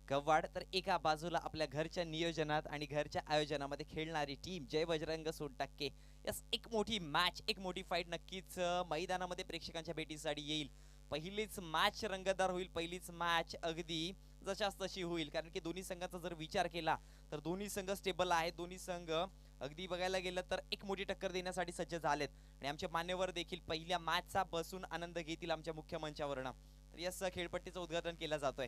कव्वाड, तर एका बाजूला आपल्या घरच्या नियोजनात आणि घरच्या आयोजनामध्ये खेळणारी टीम जय बजरंग सोनटक्के. यस, एक मोठी मॅच, एक मोठी फाईट नक्कीच मैदानामध्ये प्रेक्षकांच्या भेटीसाठी येईल. पहिलीच मॅच रंगतदार होईल, पहिलीच मॅच अगदी जशास तशी होईल, कारण की दोन्ही संघाचा जर विचार केला तर दोन्ही संघ स्टेबल आहेत. दोन्ही संघ अगदी बघायला गेलं तर एक मोठी टक्कर देण्यासाठी सज्ज झालेत आणि आमचे मान्यवर देखील पहिल्या मॅचचा बसून आनंद घेतील आमच्या मुख्य मंचावरनं. तर यस, खेळपट्टीचं उद्घाटन केलं जातोय.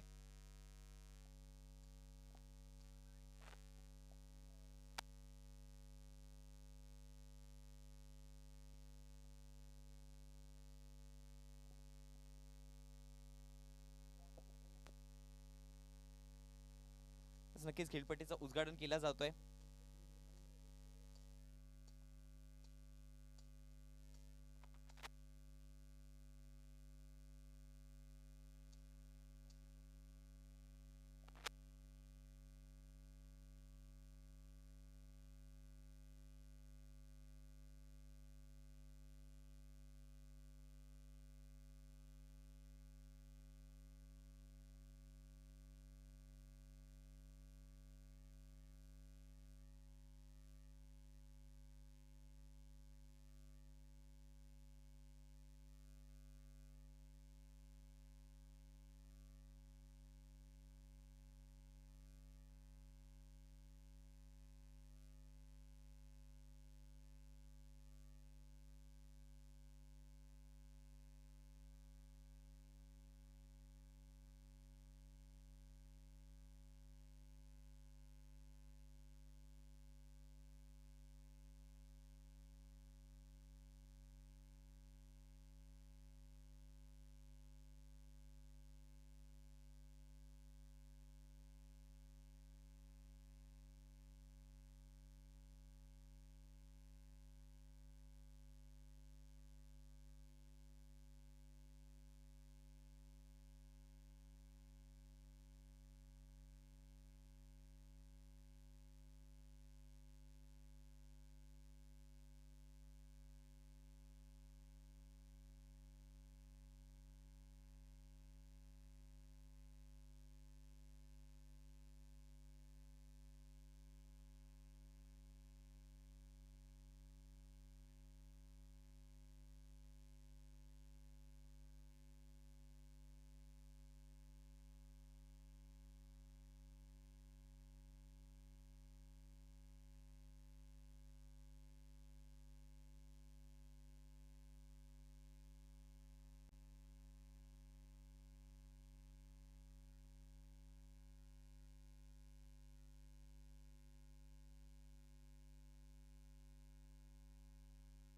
नक्कीच खेळपट्टीचं उद्घाटन केलं जातोय.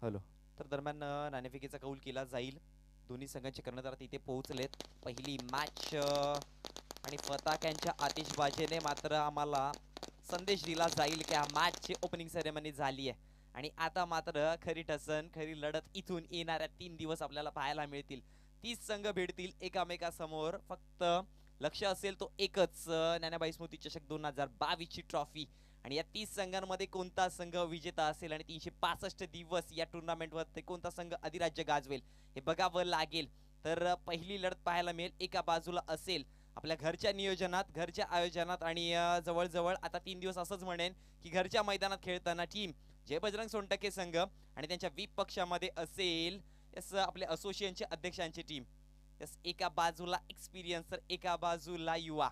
हॅलो. तर दरम्यान नाणेफेकीचा कौल केला जाईल. दोन्ही संघांचे कर्णधार तिथे पोहोचलेत. पहिली मॅच आणि फटाक्यांच्या आतिषबाजीने मात्र आम्हाला संदेश दिला जाईल की हा मॅचची ओपनिंग सेरेमनी झाली आहे आणि आता मात्र खरी ठसन, खरी लढत इथून येणाऱ्या 3 दिवस आपल्याला पाहायला मिळतील. 30 संघ भेटतील एकामेकासमोर. फक्त लक्ष असेल तो एकच, नानाभाई स्मृती चषक 2022 ची ट्रॉफी. आणि या 30 संघांमध्ये कोणता संघ विजेता असेल आणि 365 दिवस या टुर्नामेंटवर कोणता संघ अधिराज्य गाजवेल हे बघावं लागेल. तर पहिली लढत पाहायला मिळेल. एका बाजूला असेल आपल्या घरच्या नियोजनात, घरच्या आयोजनात आणि जवळजवळ आता 3 दिवस असंच म्हणेन की घरच्या मैदानात खेळताना टीम जय बजरंग सोनटक्के संघ आणि त्यांच्या विप पक्षामध्ये असेल यस आपले असोसिएशनचे अध्यक्षांची टीम. यस, एका बाजूला एक्सपिरियन्स तर एका बाजूला युवा.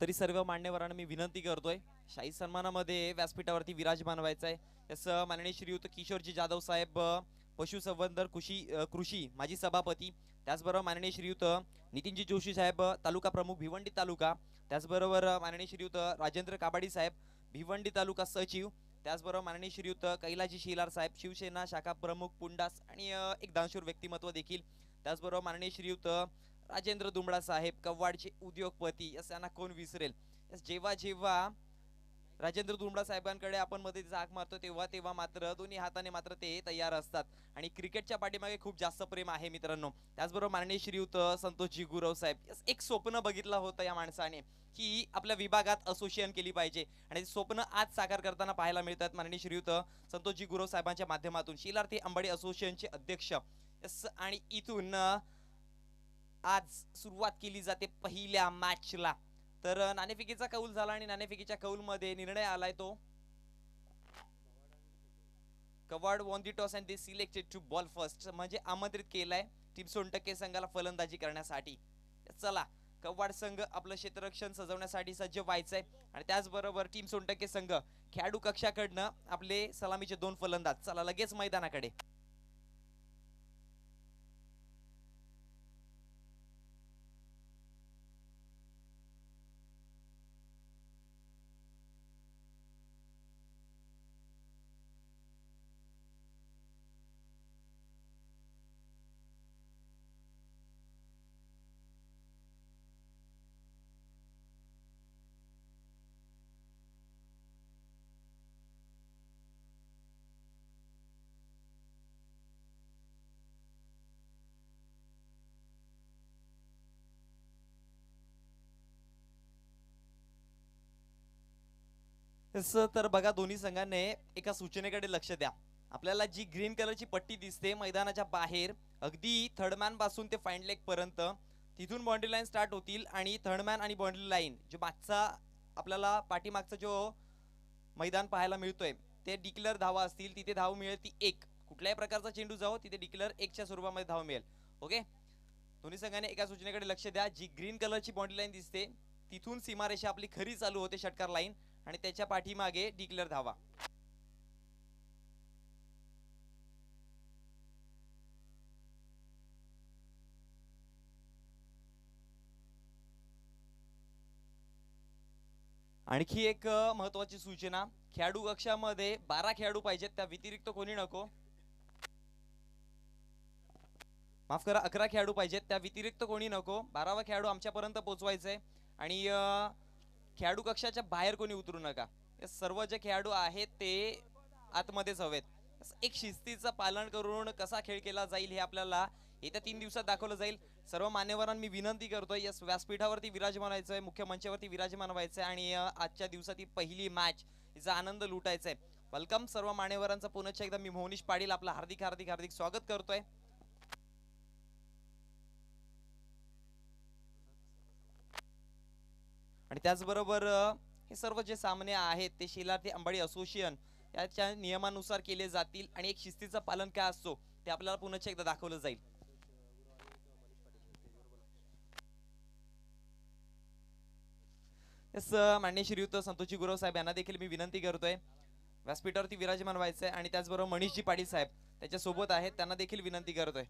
तरी सर्व मान्यवरांना मी विनंती करतोय शाही सन्मानामध्ये व्यासपीठावरती विराजमान व्हायचं आहे. याचं माननीय श्रीयुत किशोरजी जाधव साहेब पशुसंवर्धन कृषी माजी सभापती, त्याचबरोबर माननीय श्रीयुत नितीनजी जोशी साहेब तालुका प्रमुख भिवंडी तालुका, त्याचबरोबर माननीय श्रीयुत राजेंद्र काबाडी साहेब, भिवंडी तालुका सचिव. त्याचबरोबर माननीय श्रीयुत कैलाजी शिलार साहेब, शिवसेना शाखा प्रमुख पुंडास आणि एक दानशूर व्यक्तिमत्व देखील. त्याचबरोबर माननीय श्रीयुत राजेंद्र दुमडा साहेब, कव्वाडचे उद्योगपती. यांना कोण विसरेल. जेव्हा जेव्हा राजेंद्र दुमडा साहेबांकडे आपण मध्ये जाग मारतो तेव्हा तेव्हा मात्र दोन्ही हाताने मात्र ते तयार असतात आणि क्रिकेटच्या पाठीमागे खूप जास्त प्रेम आहे मित्रांनो. त्याचबरोबर माननीय श्रीयुत संतोषजी गुरव साहेब, एक स्वप्न बघितलं होतं या माणसाने की आपल्या विभागात असोसिएशन केली पाहिजे आणि स्वप्न आज साकार करताना पाहायला मिळतात. माननीय श्रीयुत संतोषजी गुरव साहेबांच्या माध्यमातून शिलार्थी अंबाडी असोसिएशनचे अध्यक्ष. आणि इथून आज सुरुवात केली जाते पहिल्या मॅचला. तर नाणेफेकीचा कौल झाला आणि नाणेफेकीच्या कौल मध्ये निर्णय आलाय तो कवाड won the toss and they selected to bowl first, म्हणजे आमंत्रित केलाय टीम सोनटक्के संघाला फलंदाजी करण्यासाठी. चला, कवाड संघ आपलं क्षेत्ररक्षण सजवण्यासाठी सज्ज व्हायचंय आणि त्याचबरोबर टीम सोनटक्के संघ खेळाडू कक्षाकडनं आपले सलामीचे 2 फलंदाज. चला लगेच मैदानाकडे. तर बघा, दोन्ही संघाने एका सूचनेकडे लक्ष द्या. आपल्याला जी ग्रीन कलरची पट्टी दिसते मैदानाच्या बाहेर अगदी थर्डमॅन पासून ते फाईन लेग पर्यंत, तिथून बाउंड्री लाईन स्टार्ट होतील आणि थर्डमॅन आणि बाउंड्री लाईन जो मागचा आपल्याला पाठीमागचा जो मैदान पाहायला मिळतोय ते डिक्लेअर धावा असतील. तिथे धाव मिळेल ती 1. कुठल्याही प्रकारचा चेंडू जाओ तिथे डिक्लेअर 1च्या स्वरूपामध्ये धाव मिळेल. ओके, दोन्ही संघाने एका सूचनेकडे लक्ष द्या. जी ग्रीन कलरची बाउंड्री लाईन दिसते तिथून सीमारेषा आपली खरी चालू होते, षटकार लाईन, आणि त्याच्या पाठीमागे डिक्लेअर धावा. आणखी एक महत्वाची सूचना, खेळाडू कक्षामध्ये 12 खेळाडू पाहिजेत, त्या व्यतिरिक्त कोणी नको. माफ करा, 11 खेळाडू पाहिजेत, त्या व्यतिरिक्त कोणी नको. 12वा खेळाडू आमच्यापर्यंत पोहोचवायचंय आणि खेळाडू कक्षाच्या बाहेर कोणी उतरू नका. सर्व जे खेळाडू आहेत ते आतमध्येच हवेत. एक शिस्तीचं पालन करून कसा खेळ केला जाईल हे आपल्याला येत्या 3 दिवसात दाखवलं जाईल. सर्व मान्यवरांना मी विनंती करतोय, या व्यासपीठावरती विराजमान व्हायचंय, मुख्य मंचावरती विराजमान व्हायचंय आणि आजच्या दिवसाची पहिली मॅच हिचा आनंद लुटायचा आहे. वेलकम सर्व मान्यवरांचा. पुन्हा एकदा मी मोहनीश पाटील आपलं हार्दिक हार्दिक हार्दिक स्वागत करतोय. आणि त्याचबरोबर हे सर्व जे सामने आहेत ते शिलार्थी अंबाडी असोसिएशन याच्या नियमानुसार केले जातील आणि एक शिस्तीचं पालन काय असतो ते आपल्याला पुन्हा एकदा दाखवलं जाईल. यस, माननीय श्रीयुत संतोषजी गुरव साहेब यांना देखील मी विनंती करतोय व्यासपीठावरती विराजमान व्हायचंय आणि त्याचबरोबर मनीषजी पाटील साहेब त्याच्या सोबत आहेत, त्यांना देखील विनंती करतोय.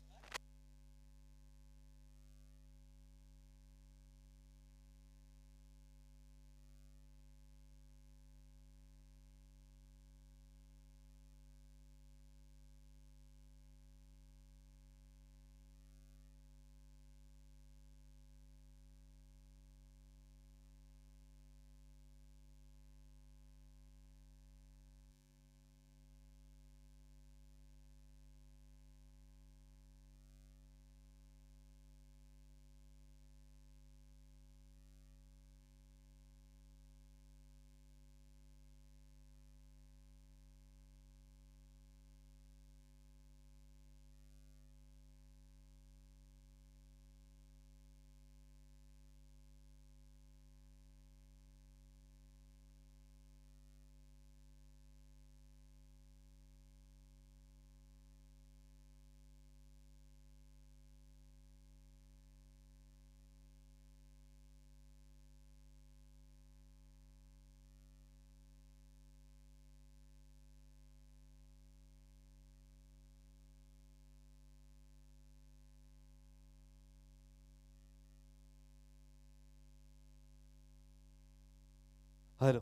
हॅलो.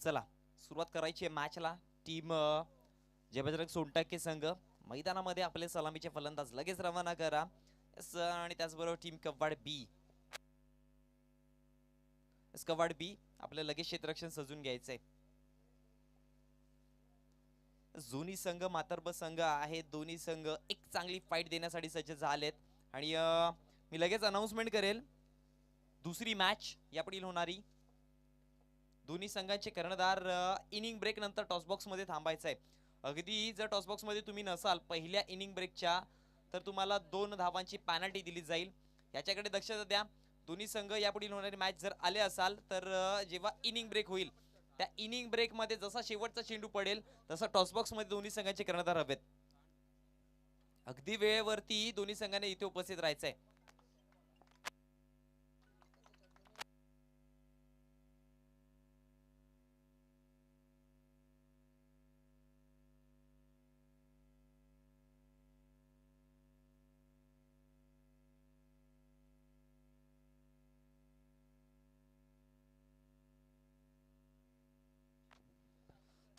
चला सुरुवात करायची आहे मॅचला. टीम जय बजरंग सोनटक्के संघ मैदानामध्ये आपले सलामीचे फलंदाज लगेच रवाना करा. आणि त्याचबरोबर टीम कव्वाड बी. कव्वाड बी आपलं लगेच क्षेत्ररक्षण सजून घ्यायचंय. दोन्ही संघ मातर्ब संघ आहेत. दोन्ही संघ एक चांगली फाईट देण्यासाठी सज्ज झालेत. आणि मी लगेच अनाउन्समेंट करेल दुसरी मॅच यापुढील होणारी. दोन्ही संघांचे कर्णधार इनिंग ब्रेक नंतर टॉसबॉक्स मध्ये थांबायचं आहे. अगदी जर टॉसबॉक्स मध्ये तुम्ही नसाल पहिल्या इनिंग ब्रेकच्या तर तुम्हाला 2 धावांची पॅनल्टी दिली जाईल. याच्याकडे दक्षता द्या. दोन्ही संघ यापुढील होणारी मॅच जर आले असाल तर जेव्हा इनिंग ब्रेक होईल त्या इनिंग ब्रेक मध्ये जसा शेवटचा चेंडू पडेल तसा टॉसबॉक्स मध्ये दोन्ही संघांचे कर्णधार हवेत. अगदी वेळेवरती दोन्ही संघांनी इथे उपस्थित राहायचंय.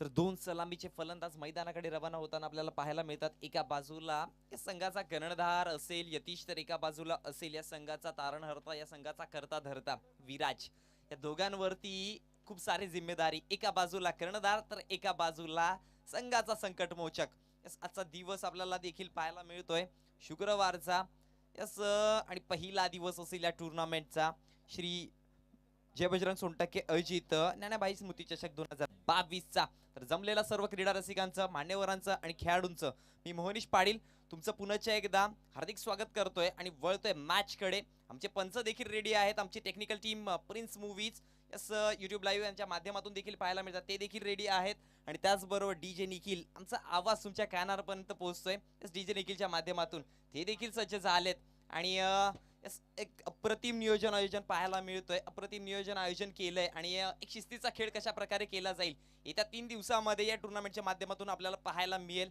तर 2 सलामीचे फलंदाज मैदानाकडे रवाना होताना आपल्याला पाहायला मिळतात. एका बाजूला या संघाचा कर्णधार असेल यतीश तर एका बाजूला असेल या संघाचा तारणहर्ता या संघाचा करता धरता विराज. या दोघांवरती खूप सारी जिम्मेदारी. एका बाजूला कर्णधार तर एका बाजूला संघाचा संकटमोचक. आजचा दिवस आपल्याला देखील पाहायला मिळतोय शुक्रवारचा. यस आणि पहिला दिवस असेल या टुर्नामेंटचा. श्री जय बजरंग सोनटक्के अजित ज्ञानाबाई स्मृती चषक 2022चा. तर जमलेला सर्व क्रीडा रसिकांचं मान्यवरांचं आणि खेळाडूंचं मी मोहनीश पाटील तुमचं पुन्हा एकदा हार्दिक स्वागत करतोय आणि वळतोय मॅच कडे. आमचे पंच देखील रेडी आहेत. आमची technical team prince movies yes YouTube live यांच्या माध्यमातून देखील पाहायला मिळतात ते देखील रेडी आहेत. आणि त्याचबरोबर डीजे निखिल आमचा आवाज तुमच्या कानापर्यंत पोहोचतोय डीजे निखिलच्या माध्यमातून ते देखील सज्ज झालेत. आणि एक अप्रतिम नियोजन आयोजन पाहायला मिळतोय. अप्रतिम नियोजन आयोजन केलंय आणि एक शिस्तीचा खेळ कशा प्रकारे केला जाईल येत्या 3 दिवसामध्ये या टुर्नामेंटच्या माध्यमातून आपल्याला पाहायला मिळेल.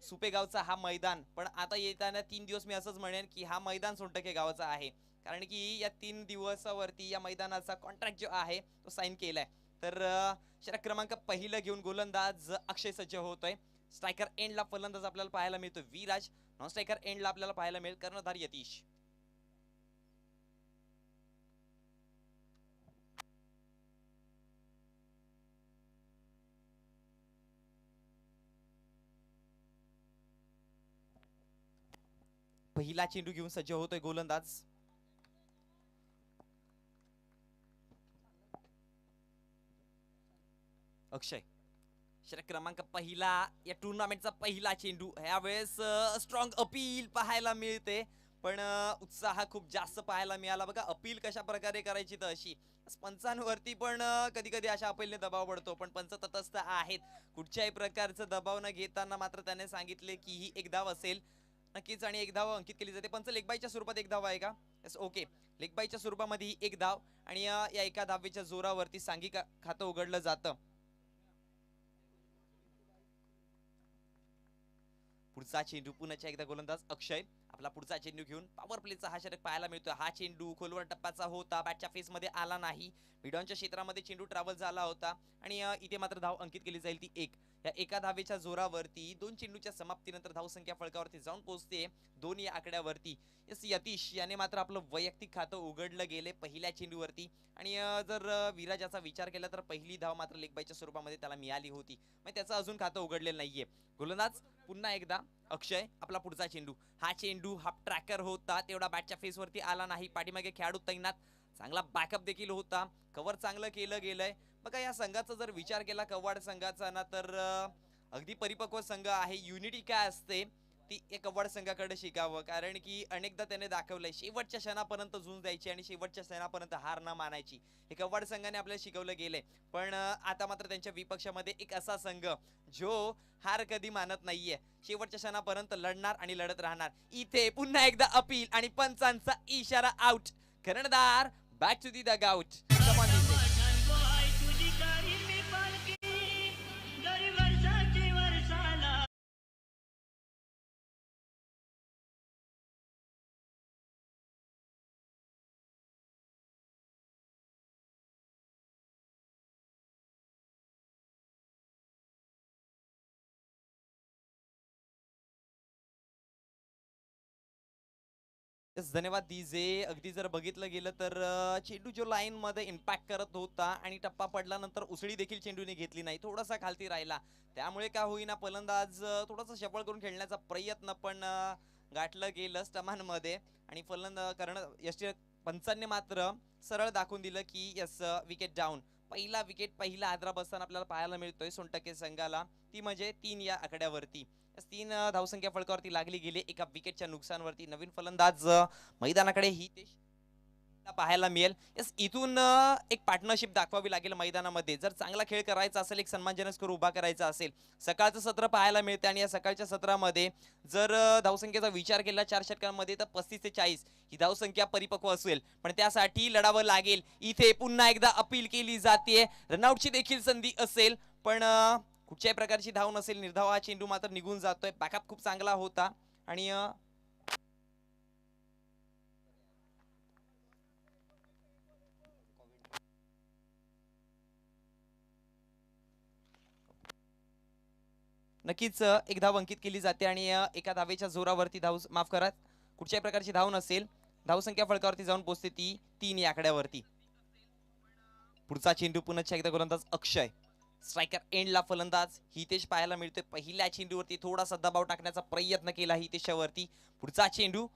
सुपेगावचा हा मैदान पण आता येताना 3 दिवस मी असंच म्हणेन की हा मैदान सोनटक्के गावाचा आहे. कारण की या 3 दिवसावरती या मैदानाचा कॉन्ट्रॅक्ट जो आहे तो साईन केलाय. तर षटक क्रमांक पहिलं घेऊन गोलंदाज अक्षय सज्ज होतोय. स्ट्रायकर एंडला फलंदाज आपल्याला पाहायला मिळतो विराज. नॉन स्ट्रायकर एंडला आपल्याला पाहायला मिळेल कर्णधार यतीश. पहिला चेंडू घेऊन सज्ज होतोय गोलंदाज. अक्षय षटक क्रमांक पहिला या टुर्नामेंटचा पहिला चेंडू. यावेळेस स्ट्रॉंग अपील पाहायला मिळते पण उत्साह खूप जास्त पाहायला मिळाला. बघा अपील कशा प्रकारे करायची तर अशी पंचांवरती पण कधी कधी अशा अपीलने दबाव पडतो पण पंच तटस्थ आहेत. कुठच्याही प्रकारचं दबाव न घेताना मात्र त्याने सांगितले की ही एक धाव असेल नक्कीच आणि एक धाव अंकित केली जाते. पंच लेगबाईच्या स्वरूपात एक धाव आहे का? यस ओके लेगबाईच्या स्वरूपामध्ये ही एक धाव आणि या एका धावेच्या जोरावरती सांघिक खातं उघडलं जातं. पुढचा चेंडू पुन्हा एकदा गोलंदाज अक्षय आपला पुढचा चेंडू घेऊन पॉवर प्लेचा हा षटक पाहायला मिळतो. हा चेंडू खोलवर टप्प्याचा होता बॅटच्या फेस मध्ये आला नाही. मिडॉनच्या क्षेत्रामध्ये चेंडू ट्रॅव्हल झाला होता आणि इथे मात्र धाव अंकित केली जाईल ती एक. या एका धावेच्या जोरावरती 2 चेंडूच्या समाप्तीनंतर धावसंख्या फलकावरती जाऊन पोहोचते 2 या आकड्यावरती. यस यतीश याने मात्र आपलं वैयक्तिक खातं उघडलं गेले पहिल्या चेंडूवरती. आणि जर विराजाचा विचार केला तर पहिली धाव मात्र लेगबाईच्या स्वरूपामध्ये त्याला मिळाली होती मग त्याचं अजून खातं उघडलेलं नाहीये. गोलंदाज पुन्हा एकदा अक्षय आपला पुढचा चेंडू. हा चेंडू हाफ ट्रॅकर होता तेवढा बॅटच्या फेस वरती आला नाही. पाठीमागे खेळाडू तैनात चांगला बॅकअप देखील होता. कव्हर चांगलं केलं गेलंय. बघा या संघाचा जर विचार केला कव्वाड संघाचा ना तर अगदी परिपक्व संघ आहे. युनिटी काय असते ती एक कव्वाड संघाकडे शिकावं कारण की अनेकदा त्याने दाखवलंय शेवटच्या क्षणापर्यंत झुंज द्यायची आणि शेवटच्या क्षणापर्यंत हार न मानायची. हे कव्वाड संघाने आपल्याला शिकवलं गेलंय पण आता मात्र त्यांच्या विपक्षामध्ये एक असा संघ जो हार कधी मानत नाहीये. शेवटच्या क्षणापर्यंत लढणार आणि लढत राहणार. इथे पुन्हा एकदा अपील आणि पंचांचा इशारा आउट. कर्णधार back to the dugout. Yes, धन्यवाद डीजे. अगदी जर बघितलं गेलं तर चेंडू जो लाईन मध्ये इम्पॅक्ट करत होता आणि टप्पा पडल्यानंतर उसळी देखील चेंडूने घेतली नाही, थोडासा खालती राहिला. त्यामुळे का होईना फलंदाज थोडासा शफळ करून खेळण्याचा प्रयत्न पण गाठलं गेलं स्टमांमध्ये आणि फलंदाज करणं यश पंचांनी मात्र सरळ दाखवून दिलं की यस, विकेट डाऊन. पहिला विकेट, पहिला आदरा बसताना आपल्याला पाहायला मिळतोय सोनटक्के संघाला, ती म्हणजे 3 या आकड्यावरती. 3 धावसंख्या फलकावरती लागली गेली एका विकेटच्या नुकसानवरती. नवीन फलंदाज मैदानाकडे ही ते पाहायला मिळेल. यस, इथून एक पार्टनरशिप दाखवावी लागेल मैदानामध्ये. जर चांगला खेळ करायचा असेल, एक सन्मानजनक स्कोर उभा करायचा असेल. सकाळचं सत्र पाहायला मिळते आणि या सकाळच्या सत्रामध्ये जर धावसंख्येचा विचार केला 4 षटकांमध्ये तर 35 ते 40 ही धावसंख्या परिपक्व असेल, पण त्यासाठी लढावं लागेल. इथे पुन्हा एकदा अपील केली जाते, रनआउटची देखील संधी असेल, पण कुठच्याही प्रकारची धाव नसेल. निर्धाव हा चेंडू मात्र निघून जातोय. बॅकअप खूप चांगला होता आणि नक्कीच एक धाव अंकित केली जाते आणि एका धावेच्या जोरावरती धाव, माफ करा, कुठच्याही प्रकारची धाव नसेल, धावसंख्या फलकावरती जाऊन पोहोचते ती 3 या आकड्यावरती. पुढचा चेंडू पुन्हा एकदा गोलंदाज अक्षय, स्ट्रायकर एंडला फलंदाज हितेश पाहायला मिळतोय. पहिल्या चेंडूवरती थोडासा दबाव टाकण्याचा प्रयत्न केला हितेशावरती. पुढचा चेंडू,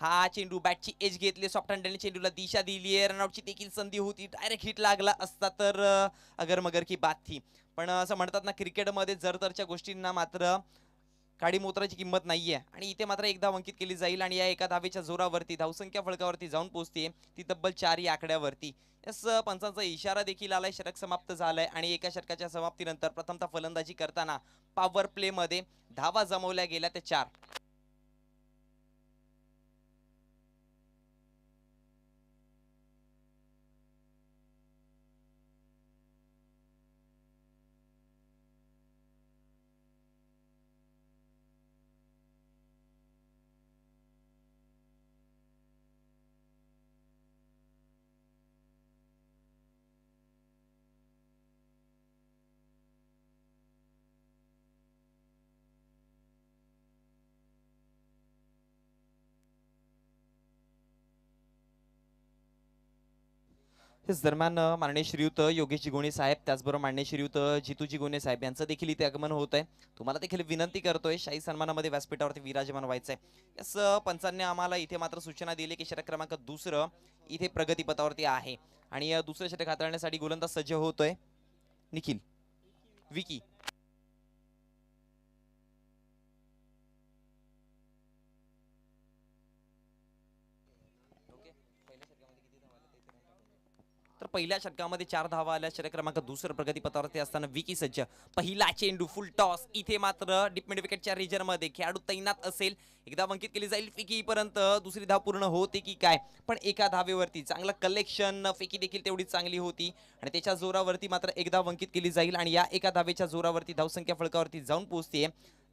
हा चेंडू बॅटची एज घेतली, सॉफ्ट हँडलने चेंडूला दिशा दिली आहे. रनआउटची देखील संधी होती, डायरेक्ट हिट लागला असता तर अगर मगर की बात थी. पण असं म्हणतात ना, क्रिकेटमध्ये जरतरच्या गोष्टींना मात्र काडीमोत्राची किंमत नाहीये आणि इथे मात्र एकदा अंकित केली जाईल आणि या एका धावेच्या जोरावरती धावसंख्या फलकावरती जाऊन पोहोचते ती तब्बल 4 या आकड्यावरती. यस, पंचांचा इशारा देखील आलाय, षटक समाप्त झालाय आणि एका षटकाच्या समाप्तीनंतर प्रथमतः फलंदाजी करताना पॉवर प्ले मध्ये धावा जमवल्या गेल्या त्या 4. दरम्यान माननीय श्रीयुत योगेशजी गोणे साहेब, त्याचबरोबर माननीय श्रीयुत जितूजी गोणे साहेब यांचं देखील इथे आगमन होत आहे. तुम्हाला देखील विनंती करतोय, शाही सन्मानामध्ये व्यासपीठावरती विराजमान व्हायचंय. यस, पंचांनी आम्हाला इथे मात्र सूचना दिली की षटक क्रमांक 2 इथे प्रगतीपथावरती आहे आणि दुसरं षटक हाताळण्यासाठी गोलंदाज सज्ज होतोय निखिल विकी. तर पहिल्या षटकामध्ये 4 धावा आल्या. षटक क्रमांक 2 प्रगतीपथावरती असताना विकी सज्ज. पहिला चेंडू फुल टॉस, इथे मात्र डीप मिड विकेटच्या रिजन मध्ये खेळाडू तैनात असेल, एकदा अंकित केली जाईल फेकी, परंतु दुसरी धाव पूर्ण होते की काय, पण एका धावेवरती चांगलं कलेक्शन, फेकी देखील तेवढी चांगली होती आणि त्याच्या जोरावरती मात्र एकदा अंकित केली जाईल आणि या एका धावेच्या जोरावरती धावसंख्या फलकावरती जाऊन पोहोचते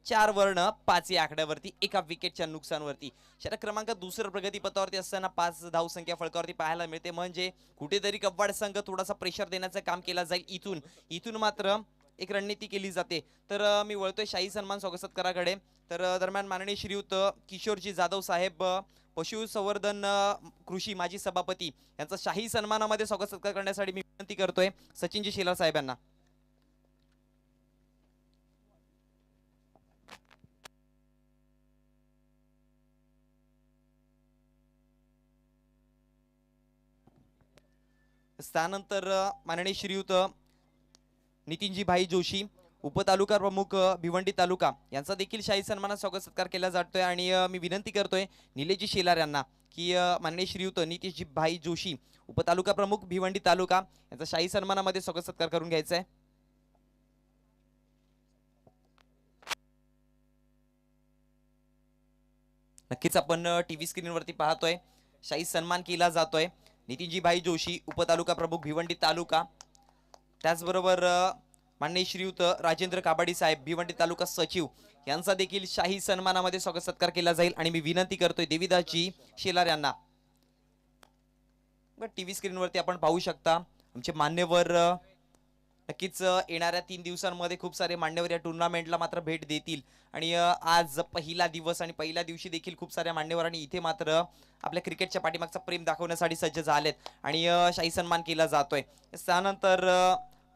4 वर्ण 5 या आकड्यावरती एका विकेटच्या नुकसानवरती. षटक क्रमांक 2 प्रगतीपथावरती असताना 5 धावसंख्या फलकावरती पाहायला मिळते, म्हणजे कुठेतरी कव्वाड संघ थोडासा प्रेशर देण्याचं काम केलं जाईल. इथून मात्र एक रणनीती केली जाते. तर मी वळतोय शाही सन्मान स्वागत सत्काराकडे. तर दरम्यान माननीय श्रीयुत किशोरजी जाधव साहेब, पशुसंवर्धन कृषी माजी सभापती, यांचा शाही सन्मानामध्ये स्वागत सत्कार करण्यासाठी मी विनंती करतोय सचिनजी शेलार साहेबांना. त्यानंतर माननीय श्रीयुत नितीनजी भाई जोशी, उपतालुका प्रमुख भिवंडी तालुका, यांचा देखील शाही सन्मानात स्वागत सत्कार केला जातोय आणि मी विनंती करतोय निलेशजी शेलार यांना की माननीय श्रीयुत नितीशजी भाई जोशी, उपतालुका प्रमुख भिवंडी तालुका, यांचा शाही सन्मानामध्ये स्वागत सत्कार करून घ्यायचा आहे. नक्कीच आपण टीव्ही स्क्रीनवरती पाहतोय शाही सन्मान केला जातोय. नितीनजी भाई जोशी, उपतालुका प्रमुख भिवंडी तालुका, त्याचबरोबर माननीय श्रीयुत राजेंद्र काबाडी साहेब, भिवंडी तालुका सचिव, यांचा देखील शाही सन्मानामध्ये स्वागत सत्कार केला जाईल आणि मी विनंती करतोय देवीदासजी शेलार यांना. टीव्ही स्क्रीनवरती आपण पाहू शकता आमचे मान्यवर नक्कीच येणाऱ्या 3 दिवसांमध्ये खूप सारे मान्यवर या टुर्नामेंटला मात्र भेट देतील आणि आज पहिला दिवस आणि पहिल्या दिवशी देखील खूप साऱ्या मान्यवरांनी इथे मात्र आपल्या क्रिकेटच्या पाठीमागचा प्रेम दाखवण्यासाठी सज्ज झालेत आणि शाही सन्मान केला जातोय. त्यानंतर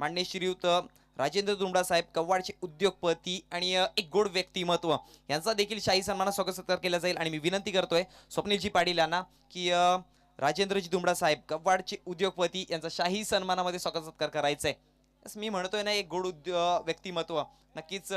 माननीय श्रीयुत राजेंद्र दुमडा साहेब कव्वाडचे उद्योगपती आणि एक गोड व्यक्तिमत्व यांचा देखील शाही सन्मानात स्वागत सत्कार केला जाईल आणि मी विनंती करतोय स्वप्नीलजी पाटील यांना की राजेंद्रजी दुमडा साहेब कव्वाडचे उद्योगपती यांचा शाही सन्मानामध्ये स्वागत सत्कार करायचा आहे. मी म्हणतोय ना एक गोड व्यक्तिमत्व नक्कीच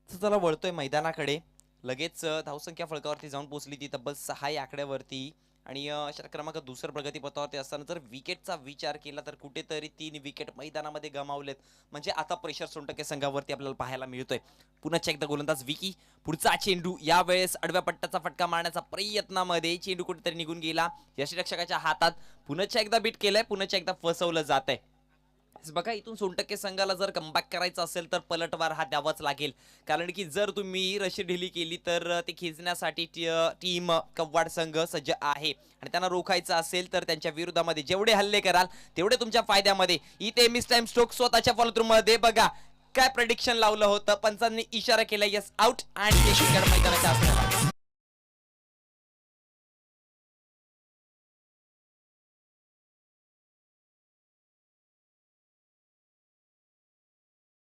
चला वळतोय मैदानाकडे. लगेच धावसंख्या फलकावरती जाऊन पोहोचली ती तब्बल 6 या आकड्यावरती आणि षटक क्रमांक दुसऱ्या प्रगतीपथावरती असताना जर विकेटचा विचार केला तर कुठेतरी 3 विकेट मैदानामध्ये गमावलेत. म्हणजे आता प्रेशर सोनटके संघावरती आपल्याला पाहायला मिळतोय. पुन्हा एकदा गोलंदाज विकी पुढचा चेंडू यावेळेस आडव्या पट्ट्याचा फटका मारण्याचा प्रयत्नामध्ये चेंडू कुठेतरी निघून गेला यष्टिरक्षकाच्या हातात. पुन्हा एकदा बीट केलंय, पुन्हा एकदा फसवलं जात आहे. बघा इथून सोनटक्के संघाला जर कमबॅक करायचं असेल तर पलटवार हा द्यावाच लागेल कारण की जर तुम्ही रशी ढिली केली तर ते खेचण्यासाठी टीम कव्वाड संघ सज्ज आहे आणि त्यांना रोखायचं असेल तर त्यांच्या विरोधामध्ये जेवढे हल्ले कराल तेवढे तुमच्या फायद्यामध्ये. इथे मिस टाइम स्ट्रोक स्वतःच्या फॉलोथ्रू मध्ये बघा काय प्रेडिक्शन लावलं होतं, पंचांनी इशारा केला यस आउट आणि ते क्रिकेट मैदानाच्या असणार.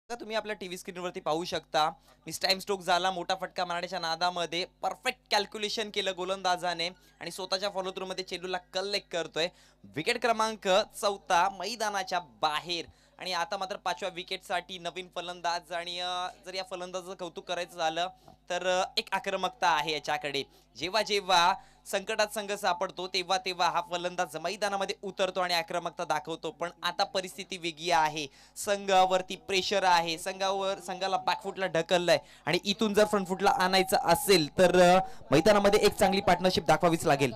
तुम्ही आपल्या टीव्ही स्क्रीनवरती पाहू शकता मिस टाइम स्ट्रोक झाला, मोठा फटका मारण्याच्या नादामध्ये परफेक्ट कॅल्क्युलेशन केलं गोलंदाजाने आणि स्वतःच्या फॉलो थ्रू मध्ये चेंडूला कलेक्ट करतोय. विकेट क्रमांक 4 मैदानाच्या बाहेर आणि आता मात्र 5व्या विकेटसाठी नवीन फलंदाज आणि जर या फलंदाजाचं कौतुक करायचं झालं तर एक आक्रमकता आहे याच्याकडे. जेव्हा जेव्हा संकटात संघ सापडतो तेव्हा तेव्हा हा फलंदाज मैदानामध्ये उतरतो आणि आक्रमकता दाखवतो. पण आता परिस्थिती वेगळी आहे, संघावरती प्रेशर आहे, संघाला बॅकफुटला ढकललंय आणि इथून जर फ्रंटफुटला आणायचं असेल तर मैदानामध्ये एक चांगली पार्टनरशिप दाखवावीच लागेल.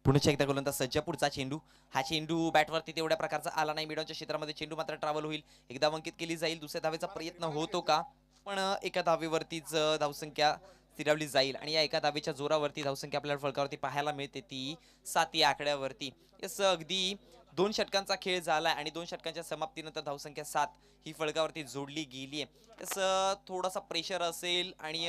पुन्हा एकदा गोलंदाज सज्ज. पुढचा चेंडू, हा चेंडू बॅटवरती तेवढ्या प्रकारचा आला नाही. मिडॉनच्या क्षेत्रामध्ये चेंडू मात्र ट्रॅव्हल होईल, एकदा अंकित केली जाईल. दुसऱ्या धावेचा प्रयत्न होतो का, पण एका धावेवरतीच धावसंख्या स्थिरावली जाईल आणि या एका धावेच्या जोरावरती धावसंख्या आपल्याला फलकावरती पाहायला मिळते ती 7 या आकड्यावरती. यस अगदी 2 षटकांचा खेळ झालाय आणि 2 षटकांच्या समाप्तीनंतर धावसंख्या 7 ही फलकावरती जोडली गेली आहे. यस थोडासा प्रेशर असेल आणि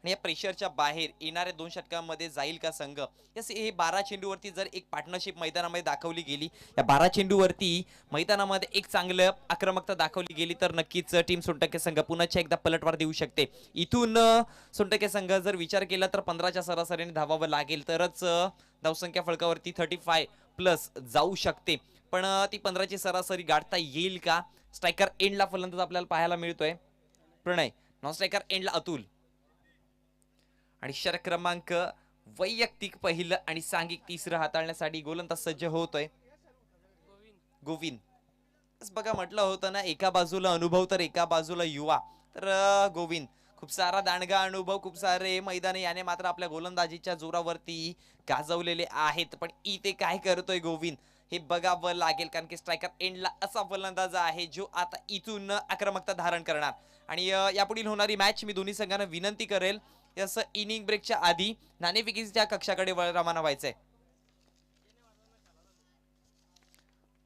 या प्रेशरच्या बाहेर येणाऱ्या 2 षटकांमध्ये जाईल का संघ. यस हे 12 चेंडूवरती जर एक पार्टनरशिप मैदानामध्ये दाखवली गेली, या 12 चेंडूवरती मैदानामध्ये एक चांगलं आक्रमकता दाखवली गेली तर नक्कीच टीम सोनटक्के संघ पुन्हा एकदा पलटवार देऊ शकते. इथून सोनटक्के संघ जर विचार केला तर 15च्या सरासरीने धावावं लागेल तरच धावसंख्या फलकावरती 35 प्लस जाऊ शकते. पण ती 15ची सरासरी गाठता येईल का. स्ट्रायकर एंडला फलंदाज आपल्याला पाहायला मिळतोय प्रणय, नॉन स्ट्रायकर एंडला अतुल आणि षटक क्रमांक वैयक्तिक पहिलं आणि सांघिक तिसरं हाताळण्यासाठी गोलंदाज सज्ज होतोय गोविंद. बघा म्हटलं होतं ना एका बाजूला अनुभव तर एका बाजूला युवा, तर गोविंद खूप सारा दांडगा अनुभव, खूप सारे मैदाने याने मात्र आपल्या गोलंदाजीच्या जोरावरती गाजवलेले आहेत. पण इथे काय करतोय गोविंद हे बघावं लागेल कारण की स्ट्रायकर एंडला असा फलंदाज आहे जो आता इथून आक्रमकता धारण करणार आणि यापुढील होणारी मॅच मी दोन्ही संघांना विनंती करेल असं इनिंग ब्रेकच्या आधी नाणेफेकीच्या कक्षाकडे रवाना व्हायचंय.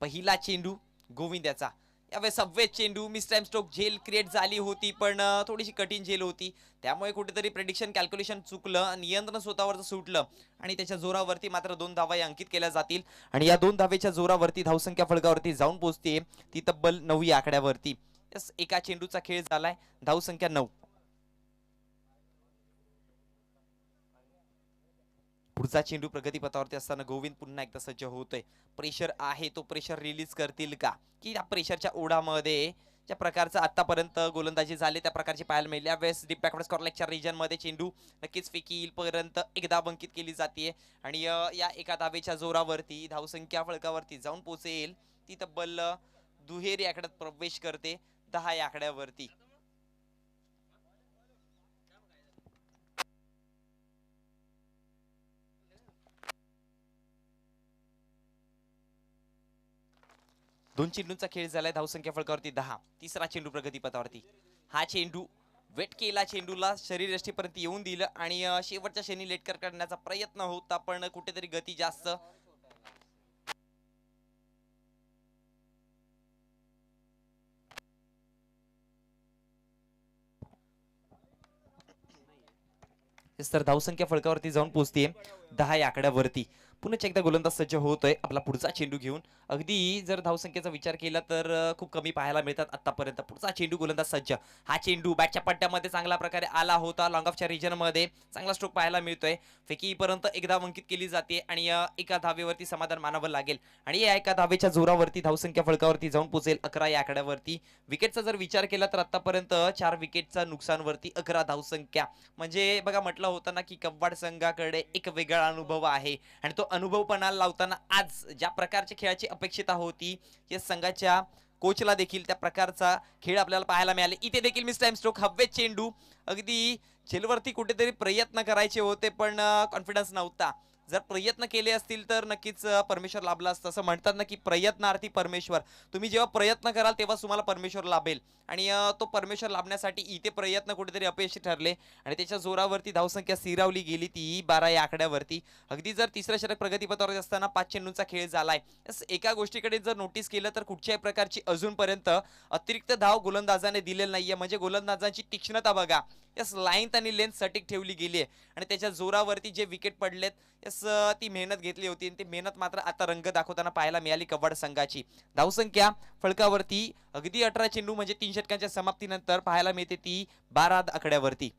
पहिला चेंडू गोविंद याचा, यावेळेस सव्वे चेंडू मिस टाइम स्ट्रोक झेल क्रिएट झाली होती, पण थोडीशी कठीण झेल होती, त्यामुळे कुठेतरी प्रेडिक्शन कॅल्क्युलेशन चुकलं, नियंत्रण स्वतःवरचं सुटलं आणि त्याच्या जोरावरती मात्र 2 धावा अंकित केल्या जातील आणि या 2 धावेच्या जोरावरती धावसंख्या फलकावरती जाऊन पोहोचते ती तब्बल 9 या आकड्यावरती. एका चेंडूचा खेळ झालाय, धावसंख्या 9. पुढचा चेंडू प्रगतीपथावरती असताना गोविंद पुन्हा एकदा सज्ज होतोय. प्रेशर आहे, तो प्रेशर रिलीज करतील का, की या प्रेशरच्या ओढामध्ये ज्या प्रकारचं आतापर्यंत गोलंदाजी झाले त्या प्रकारची पाहायला मिळेल. यावेळेस डीप बॅकवर्ड स्कॉरलेगच्या रिजन मध्ये चेंडू नक्कीच फेकी पर्यंत एकदा अंकित केली जाते आणि या एका धावेच्या जोरावरती धावसंख्या फलकावरती जाऊन पोहोचेल ती तब्बल दुहेरी आकड्यात प्रवेश करते 10 या आकड्यावरती. दोन चेंडूंचा खेळ झालाय, धावसंख्या फलकावरती 10. तिसरा चेंडू प्रगतीपथावरती. हा चेंडू वेट केला, चेंडूला शरीर यष्टीपर्यंत येऊन दिलं आणि शेवटच्या क्षणी लेटकर करण्याचा प्रयत्न होता, पण कुठेतरी गती जास्त. तर धावसंख्या फलकावरती जाऊन पोहोचते 10 या आकड्यावरती. पुन्हा एकदा गोलंदाज सज्ज होतोय आपला पुढचा चेंडू घेऊन. अगदी जर धावसंख्येचा विचार केला तर खूप कमी पाहायला मिळतात आतापर्यंत. पुढचा चेंडू गोलंदाज सज्ज. हा चेंडू बॅटच्या पट्ट्यामध्ये चांगल्या प्रकारे आला होता, लॉंग ऑफच्या रिजन मध्ये चांगला स्ट्रोक पाहायला मिळतोय. फेकीपर्यंत एकदा अंकित केली जाते आणि एका धावेवरती समाधान मानावं लागेल आणि या एका धावेच्या जोरावरती धावसंख्या फलकावरती जाऊन पोहोचेल 11 या आकड्यावरती. विकेटचा जर विचार केला तर आतापर्यंत 4 विकेटचा नुकसानवरती 11 धावसंख्या. म्हणजे बघा म्हटलं होतं ना की कव्वाड संघाकडे एक वेगळा अनुभव आहे आणि तो अनुभव पणाला लावताना आज ज्या प्रकारच्या खेळाची अपेक्षिता होती या संघाच्या कोचला देखील त्या प्रकारचा खेळ आपल्याला पाहायला मिळाले. इथे देखील मिस टाइम स्ट्रोक, हवेत चेंडू, अगदी झेलवरती कुठेतरी प्रयत्न करायचे होते पण कॉन्फिडन्स नव्हता. जर प्रयत्न केले असतील तर नक्कीच परमेश्वर लाभला असतं. असं म्हणतात ना की प्रयत्नार्थी परमेश्वर. तुम्ही जेव्हा प्रयत्न कराल तेव्हा तुम्हाला परमेश्वर लाभेल आणि तो परमेश्वर लाभण्यासाठी इथे प्रयत्न कुठेतरी अपयशी ठरले आणि त्याच्या जोरावरती धावसंख्या स्थिरावली गेली ती 12 या आकड्यावरती. अगदी जर तिसऱ्या षटक प्रगतीपथावर असताना 5 चेंडूंचा खेळ झालाय. एका गोष्टीकडे जर नोटीस केलं तर कुठच्याही प्रकारची अजूनपर्यंत अतिरिक्त धाव गोलंदाजाने दिलेली नाहीये. म्हणजे गोलंदाजांची तीक्ष्णता बघा, यस लाईन आणि लेंथ सटीक ठेवली गेली आहे आणि त्याच्या जोरावरती जे विकेट पडलेत यस ती मेहनत घेतली होती आणि ती मेहनत मात्र आता रंग दाखवताना पाहायला मिळाली कव्वाड संघाची. धावसंख्या फलकावरती अगदी 18 चेंडू म्हणजे 3 षटकांच्या समाप्तीनंतर पाहायला मिळते ती 12 आकड्यावरती.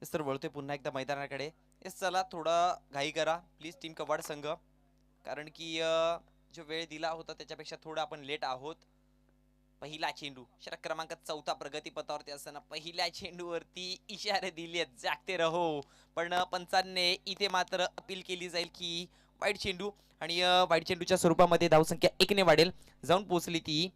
तर वळतोय पुन्हा एकदा मैदानाकडे. येस चला थोडा घाई करा प्लीज टीम कव्वाड संघ, कारण की जो वेळ दिला होता त्याच्यापेक्षा थोडा आपण लेट आहोत. पहिला चेंडू षटक क्रमांक 4 प्रगतीपथावरती असताना पहिल्या चेंडूवरती इशारे दिले जागते रहो, पण पंचांनी इथे मात्र अपील केली जाईल की वाईट चेंडू आणि वाईट चेंडूच्या स्वरूपामध्ये धावसंख्या 1 ने वाढेल, जाऊन पोहोचली ती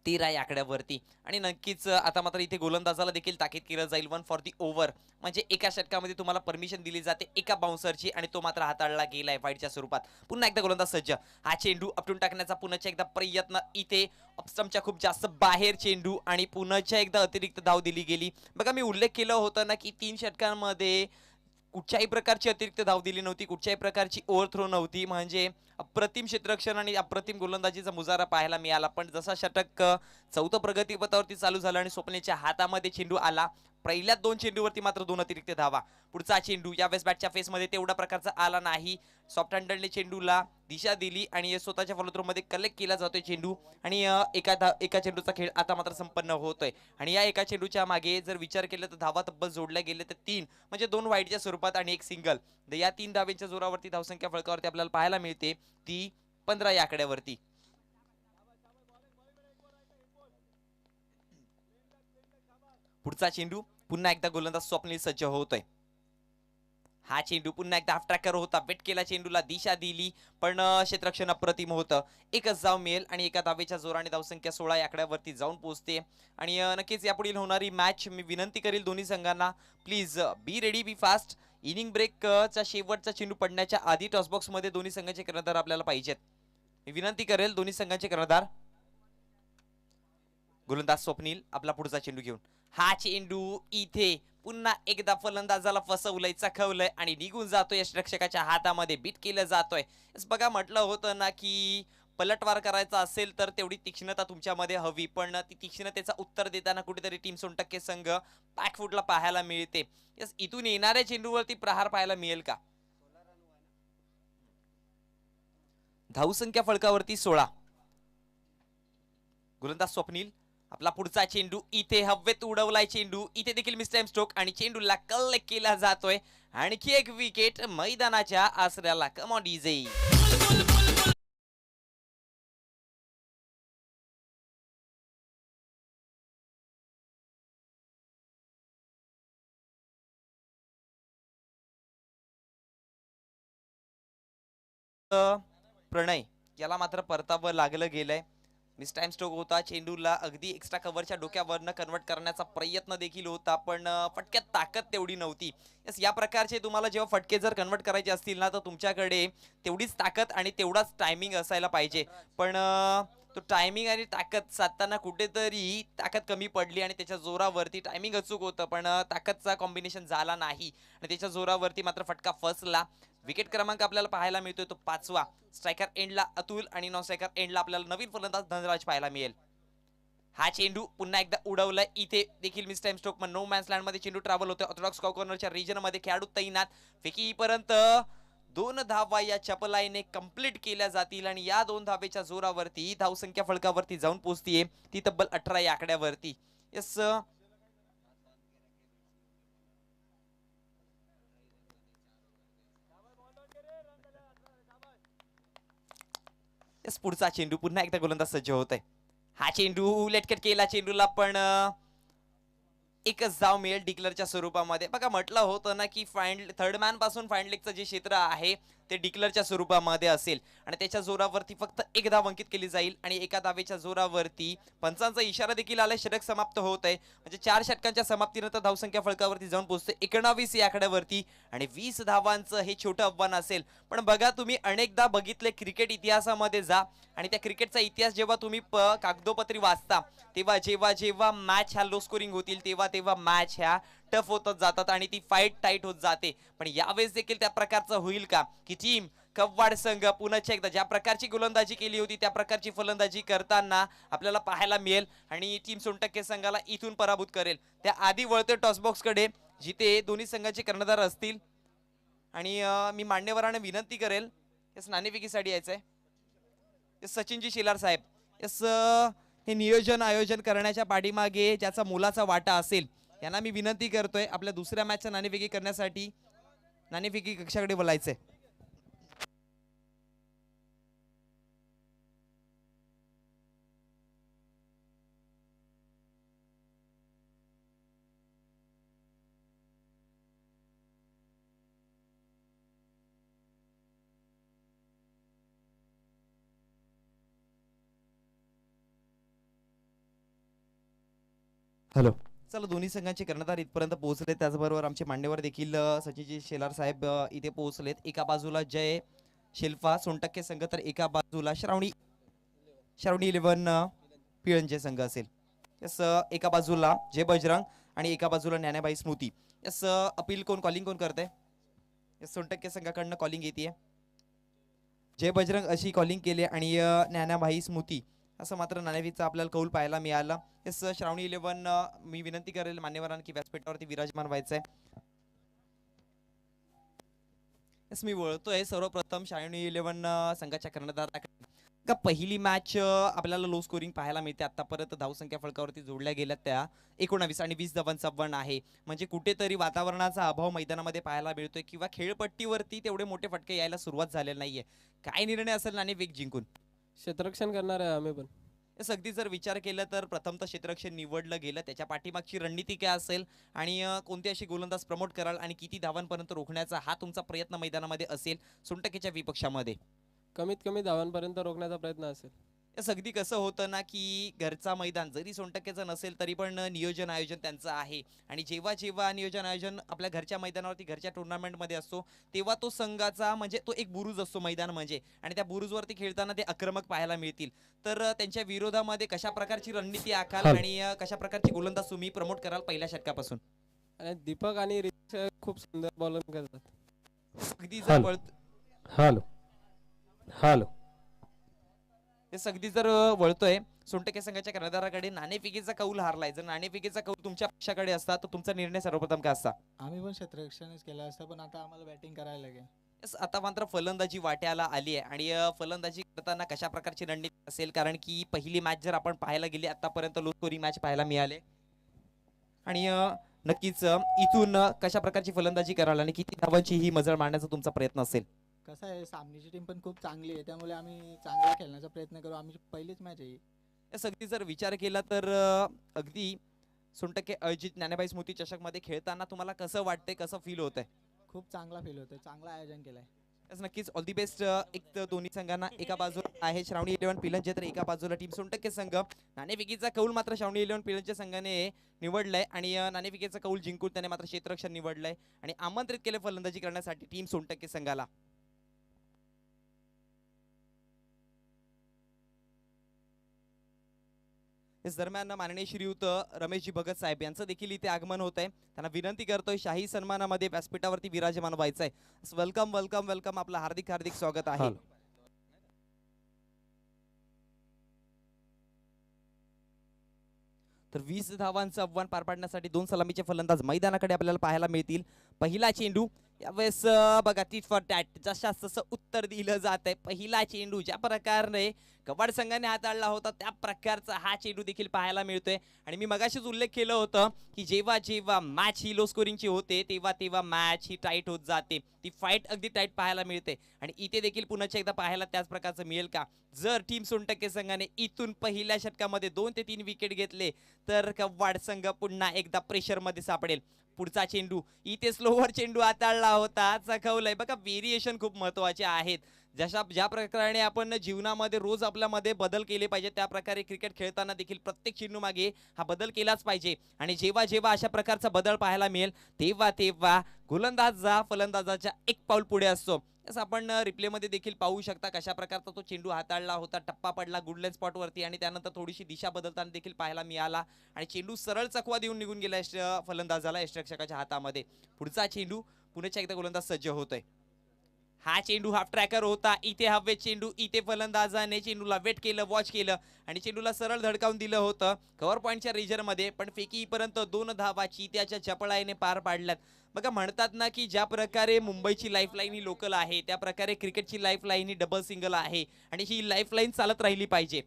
13 या आकड्यावरती. आणि नक्कीच आता मात्र इथे गोलंदाजाला देखील ताकीद केलं जाईल 1 फॉर दी ओव्हर, म्हणजे एका षटकामध्ये तुम्हाला परमिशन दिली जाते एका बाउन्सरची आणि तो मात्र हाताळला गेलाय वाईटच्या स्वरूपात. पुन्हा एकदा गोलंदाज सज्ज. हा चेंडू अपटून टाकण्याचा पुन्हा एकदा प्रयत्न, इथे अपस्टमच्या खूप जास्त बाहेर चेंडू आणि पुन्हा एकदा अतिरिक्त धाव दिली गेली. बघा मी उल्लेख केला होता ना की 3 षटकांमध्ये कुठच्याही प्रकारची अतिरिक्त धाव दिली नव्हती, कुठच्याही प्रकारची ओव्हरथ्रो नव्हती, म्हणजे अप्रतिम क्षेत्ररक्षण आणि अप्रतिम गोलंदाजीचा मुजारा पाहायला मिळाला. पण जसा षटक 4थं प्रगतीपथावरती चालू झालं आणि स्वप्नेच्या हातामध्ये चेंडू आला, पहिल्या 2 चेंडूवरती मात्र 2 अतिरिक्त धावा. पुढचा चेंडू यावेळेस बॅटच्या फेसमध्ये तेवढा प्रकारचा आला नाही. सॉफ्ट हँडलने चेंडूला दिशा दिली आणि स्वतःच्या फॉलोथ्रो मध्ये कलेक्ट केला जातोय चेंडू आणि एका चेंडूचा खेळ आता मात्र संपन्न होतोय. आणि या एका चेंडूच्या मागे जर विचार केला तर धावा तब्बल जोडल्या गेले तर 3 म्हणजे 2 वाईडच्या स्वरूपात आणि एक सिंगल. या 3 धावेच्या जोरावरती धावसंख्या फलकावरती आपल्याला पाहायला मिळते ती 15 या आकड्यावरती. पुढचा चेंडू पुन्हा एकदा गोलंदाज स्वप्नील सज्ज होतोय. हा चेंडू पुन्हा एकदा हाफ ट्रॅकर होता. वेट केला, चेंडूला दिशा दिली पण क्षेत्ररक्षण अप्रतिम होतं. एकच धाव मिळेल आणि एका धावेच्या जोराने धावसंख्या 16 या आकड्यावरती जाऊन पोहोचते. आणि नक्कीच यापुढील होणारी मॅच मी विनंती करेल दोन्ही संघांना please be ready be fast. Inning ब्रेकचा शेवटचा चेंडू पडण्याच्या आधी टॉसबॉक्स मध्ये दोन्ही संघांचे कर्णधार आपल्याला पाहिजेत. मी विनंती करेल दोन्ही संघांचे कर्णधार. गोलंदाज स्वप्नील आपला पुढचा चेंडू घेऊन. हा चेंडू इथे पुन्हा एकदा फलंदाजाला फसवलंय, चखवलंय आणि निघून जातोय यष्टिरक्षकाच्या हातामध्ये. बीट केलं जातोय. बघा म्हटलं होतं ना की पलटवार करायचा असेल तर तेवढी तीक्ष्णता तुमच्यामध्ये हवी, पण ती तीक्ष्णतेचा उत्तर देताना कुठेतरी टीम सोनटक्के संघ बॅकफुटला पाहायला मिळते. इथून येणाऱ्या चेंडूवरती प्रहार पाहायला मिळेल का? धावसंख्या फलकावरती 16. गोलंदाज स्वप्नील आपला पुढचा चेंडू इथे हवेत उडवलाय. चेंडू इथे देखील मिसटाइम स्ट्रोक आणि चेंडूला कलेक्ट केला जातोय. आणखी एक विकेट मैदानाच्या आसऱ्याला. Come on DJ. प्रणय याला मात्र परतावं लागलं गेलंय. मिस टाइम स्ट्रोक होता. चेंडूला अगदी एक्स्ट्रा कव्हरच्या डोक्यावरनं कन्वर्ट करण्याचा प्रयत्न देखील होता पण फटक्यात ताकद तेवढी नव्हती. या प्रकारचे तुम्हाला जेव्हा फटके जर कन्वर्ट करायचे असतील ना तर तुमच्याकडे तेवढीच ताकद आणि तेवढाच टायमिंग असायला पाहिजे. पण तो टायमिंग आणि ताकद साधताना कुठेतरी ताकद कमी पडली आणि त्याच्या जोरावरती टायमिंग अचूक होतं पण ताकदचा कॉम्बिनेशन झाला नाही आणि त्याच्या जोरावरती मात्र फटका फसला. विकेट क्रमांक आपल्याला पाहायला मिळतोय तो 5वा. स्ट्रायकर एंडला अतुल आणि नॉन स्ट्रायकर एंडला आपल्याला नवीन फलंदाज धनराज पाहायला मिळेल. हा चेंडू पुन्हा एकदा उडवलाय. इथे देखील mistime stroke no man's land मध्ये चेंडू ट्रॅव्हल होतोय. ऑर्थोडॉक्स कॉर्नरच्या रिजन मध्ये खेळाडू तैनात. फेकीपर्यंत 2 धावा या चपलाईने कंप्लीट केल्या जातील आणि या 2 धावेच्या जोरावरती धावसंख्या फलकावरती जाऊन पोहोचतीये ती तब्बल 18 या आकड्यावरती. यस पुढचा चेंडू पुन्हा एकदा गोलंदाज सज्ज होत आहे. हा चेंडू लेटकट केला. चेंडूला पण एकच धाव मिळेल डिक्लरच्या स्वरूपामध्ये. बघा म्हटलं होतं ना की थर्ड मॅन पासून फाईन लेगचं जे क्षेत्र आहे ते डिक्लरच्या स्वरूपामध्ये असेल आणि त्याच्या जोरावरती फक्त एक धाव अंकित केली जाईल आणि एका धावेच्या जोरावरती पंचांचा इशारा देखील आलाय. षटक समाप्त होत आहे म्हणजे 4 षटकांच्या समाप्तीनंतर धावसंख्या फलकावरती जाऊन पोहोचते 19 या आकड्यावरती आणि 20 धावांचं हे छोटं आव्हान असेल. पण बघा तुम्ही अनेकदा बघितले क्रिकेट इतिहासामध्ये जा आणि त्या क्रिकेटचा इतिहास जेव्हा तुम्ही कागदोपत्री वाचता तेव्हा जेव्हा जेव्हा मॅच ह्या लो स्कोरिंग होतील तेव्हा तेव्हा मॅच ह्या टफ होत जातात आणि ती फाईट टाईट होत जाते. पण यावेळेस देखील त्या प्रकारचं होईल का की टीम कव्वाड संघ पुन्हा एकदा ज्या प्रकारची गोलंदाजी केली होती त्या प्रकारची फलंदाजी करताना आपल्याला पाहायला मिळेल आणि टीम सोनटक्के संघाला इथून पराभूत करेल. त्या आधी वळते टॉसबॉक्स कडे जिथे दोन्ही संघाचे कर्णधार असतील आणि मी मान्यवरांना विनंती करेल यस नाणेफेकीसाठी यायचंय. सचिनजी शेलार साहेब यस हे नियोजन आयोजन करण्याच्या पाठीमागे ज्याचा मोलाचा वाटा असेल यांना मी विनंती करतोय आपल्या दुसऱ्या मॅचच्या नाणेफेकी करण्यासाठी नाणेफेकी कक्षाकडे बोलायचंय. हॅलो. चला दोन्ही संघांचे कर्णधार इथपर्यंत पोहोचले. त्याचबरोबर आमचे मान्यवर देखील सचिनजी शेलार साहेब इथे पोहोचलेत. एका बाजूला जय शिल्पा सोनटक्के संघ तर एका बाजूला श्रावणी 11 पिळंजे संघ असेल. यस एका बाजूला जय बजरंग आणि एका बाजूला ज्ञानाबाई स्मृती. यस अपील कोण कॉलिंग कोण करते? यस सोनटक्के संघाकडनं कॉलिंग येते. जय बजरंग अशी कॉलिंग केली आणि ज्ञानाबाई स्मृती असं मात्र नाणेफेकीचा आपल्याला कौल पाहायला मिळाला. येस श्रावणी 11 मी विनंती करेल मान्यवरांना की व्यासपीठावरती विराजमान व्हायचंय. येस मी वळतोय सर्वप्रथम श्रावणी 11 संघाच्या कर्णधाराकडे. का पहिली मॅच आपल्याला लो स्कोरिंग पाहायला मिळते. आतापर्यंत धावसंख्या फलकावरती जोडल्या गेल्या त्या 19 आणि 20 धावांचा वन आहे. म्हणजे कुठेतरी वातावरणाचा अभाव मैदानामध्ये पाहायला मिळतोय किंवा खेळपट्टीवरती तेवढे मोठे फटके यायला सुरुवात झालेली नाहीये. काय निर्णय असेल नाणेफेक जिंकून? क्षेत्ररक्षण करणार आहे आम्ही पण. येस अगदी जर विचार केला तर प्रथमतः क्षेत्ररक्षण निवडलं गेलं, त्याच्या पाठीमागची रणनीती काय असेल आणि कोणते असे गोलंदाज प्रमोट कराल आणि किती धावांपर्यंत रोखण्याचा हा तुमचा प्रयत्न मैदानामध्ये असेल सोनटक्केच्या विपक्षामध्ये? कमीत कमी धावांपर्यंत रोखण्याचा प्रयत्न असेल. येस अगदी कसं होतं ना की घरचा मैदान जरी सोनटक्केचं नसेल तरी पण नियोजन आयोजन त्यांचं आहे. आणि जेव्हा जेव्हा नियोजन आयोजन आपल्या घरच्या मैदानावरती घरच्या टुर्नामेंटमध्ये असतो तेव्हा तो संघाचा म्हणजे तो एक बुरुज असतो मैदान म्हणजे, आणि त्या बुरुजवरती खेळताना ते आक्रमक पाहायला मिळतील. तर त्यांच्या विरोधामध्ये कशा प्रकारची रणनीती आखाल आणि कशा प्रकारची गोलंदाज तुम्ही प्रमोट कराल पहिल्या षटकापासून? आणि दीपक आणि रितेश खूप सुंदर बॉलिंग करतात. अगदी जर हॅलो हॅलो हे अगदी जर वळतोय सोनटक्के संघाच्या कर्णधाराकडे. नाणेफेकीचा कौल हारलाय. जर नाणेफेकीचा कौल तुमच्या पक्षाकडे असता तर तुमचा निर्णय सर्वप्रथम काय असता? आम्ही पण क्षेत्ररक्षणच केलं असतं, पण आता आम्हाला बॅटिंग करायला लागेल. येस आता मात्र फलंदाजी वाट्याला आली आहे आणि फलंदाजी करताना कशा प्रकारची रणनीती असेल? कारण की पहिली मॅच जर आपण पाहायला गेली आतापर्यंत लो स्कोरिंग मॅच पाहायला मिळाले आणि नक्कीच इथून कशा प्रकारची फलंदाजी कराल आणि किती धावांची ही मजल मारण्याचा तुमचा प्रयत्न असेल? कसं आहे, सामनीची टीम पण खूप चांगली आहे, त्यामुळे आम्ही चांगला खेळण्याचा प्रयत्न करू. आमची पहिलीच मॅच आहे. येस अगदी जर विचार केला तर अगदी सोनटक्के अजित ज्ञानेबाई स्मृती चषक मध्ये खेळताना तुम्हाला कसं वाटतंय, कसं फील होतंय? खूप चांगला फील होतोय, चांगलं आयोजन केलंय. येस नक्कीच ऑल दी बेस्ट. एक तर दोन्ही संघांना एका बाजूला आहे श्रावणी 11 पिलंचे तर एका बाजूला टीम सोनटक्के संघ. नाणेफेकीचा कौल मात्र श्रावणी 11 पिलंच्या संघाने निवडलाय आणि नाणेफेकीचा कौल जिंकून त्याने मात्र क्षेत्ररक्षण निवडलंय आणि आमंत्रित केले फलंदाजी करण्यासाठी टीम सोनटक्के संघाला. इस दरम्यान माननीय श्रीयुत रमेशजी भगत साहेब यांचं देखील इथे आगमन होत आहे. त्यांना विनंती करतोय शाही सन्मानामध्ये व्यासपीठावरती विराजमान व्हायचंय. वेलकम वेलकम वेलकम, आपलं हार्दिक हार्दिक स्वागत आहे. तर 20 धावांचं आव्हान पार पाडण्यासाठी दोन सलामीचे फलंदाज मैदानाकडे आपल्याला पाहायला मिळतील. पहिला चेंडू यावेळेस बघा टीट फॉर टॅट जशा तसं उत्तर दिलं जात आहे. पहिला चेंडू ज्या प्रकारे कवाड संघाने हाताळला होता त्या प्रकारचा हा चेंडू देखील पाहायला मिळतोय. आणि मी मगाशीच उल्लेख केलं होतं की जेव्हा जेव्हा मॅच ही लो स्कोरिंगची होते तेव्हा तेव्हा मॅच ही टाईट होत जाते. ती फाईट अगदी टाईट पाहायला मिळते आणि इथे देखील पुन्हा एकदा पाहायला त्याच प्रकारचं मिळेल का? जर टीम सोनटक्के संघाने इथून पहिल्या षटकामध्ये 2 ते 3 विकेट घेतले तर कवाड संघ पुन्हा एकदा प्रेशर मध्ये सापडेल. पुढचा चेंडू इथे स्लोवर चेंडू हाताळला होता, चखवलंय. बघा व्हेरिएशन खूप महत्वाचे आहेत. ज्या प्रकारे आपण जीवनामध्ये रोज आपल्यामध्ये बदल केले पाहिजे त्या प्रकारे क्रिकेट खेळताना देखील प्रत्येक चेंडू मागे हा बदल केलाच पाहिजे. आणि जेव्हा जेव्हा अशा प्रकारचा बदल पाहायला मिळेल तेव्हा तेव्हा गोलंदाज फलंदाजाच्या एक पाऊल पुढे असतो. असं आपण रिप्ले मध्ये देखील पाहू शकता कशा प्रकारचा तो चेंडू हाताळला होता. टप्पा पडला गुडलेन स्पॉट वरती आणि त्यानंतर थोडीशी दिशा बदलताना देखील पाहायला मिळाला आणि चेंडू सरळ चकवा देऊन निघून गेला फलंदाजाला यष्टिरक्षकाच्या हातामध्ये. पुढचा चेंडू पुन्हा एकदा गोलंदाज सज्ज होतोय. हा चेंडू हाफ ट्रॅकर होता. इथे हवेत चेंडू, इथे फलंदाजाने चेंडूला वेट केलं, वॉच केलं आणि चेंडूला सरळ धडकावून दिलं होतं कव्हर पॉईंटच्या रिजर मध्ये. पण फेकीपर्यंत 2 धावा चित्याच्या चपळाईने पार पाडल्यात. बघा म्हणतात ना की ज्या प्रकारे मुंबईची लाईफलाईन ही लोकल आहे त्या प्रकारे क्रिकेटची लाईफलाईन ही डबल सिंगल आहे आणि ही लाईफलाईन चालत राहिली पाहिजे.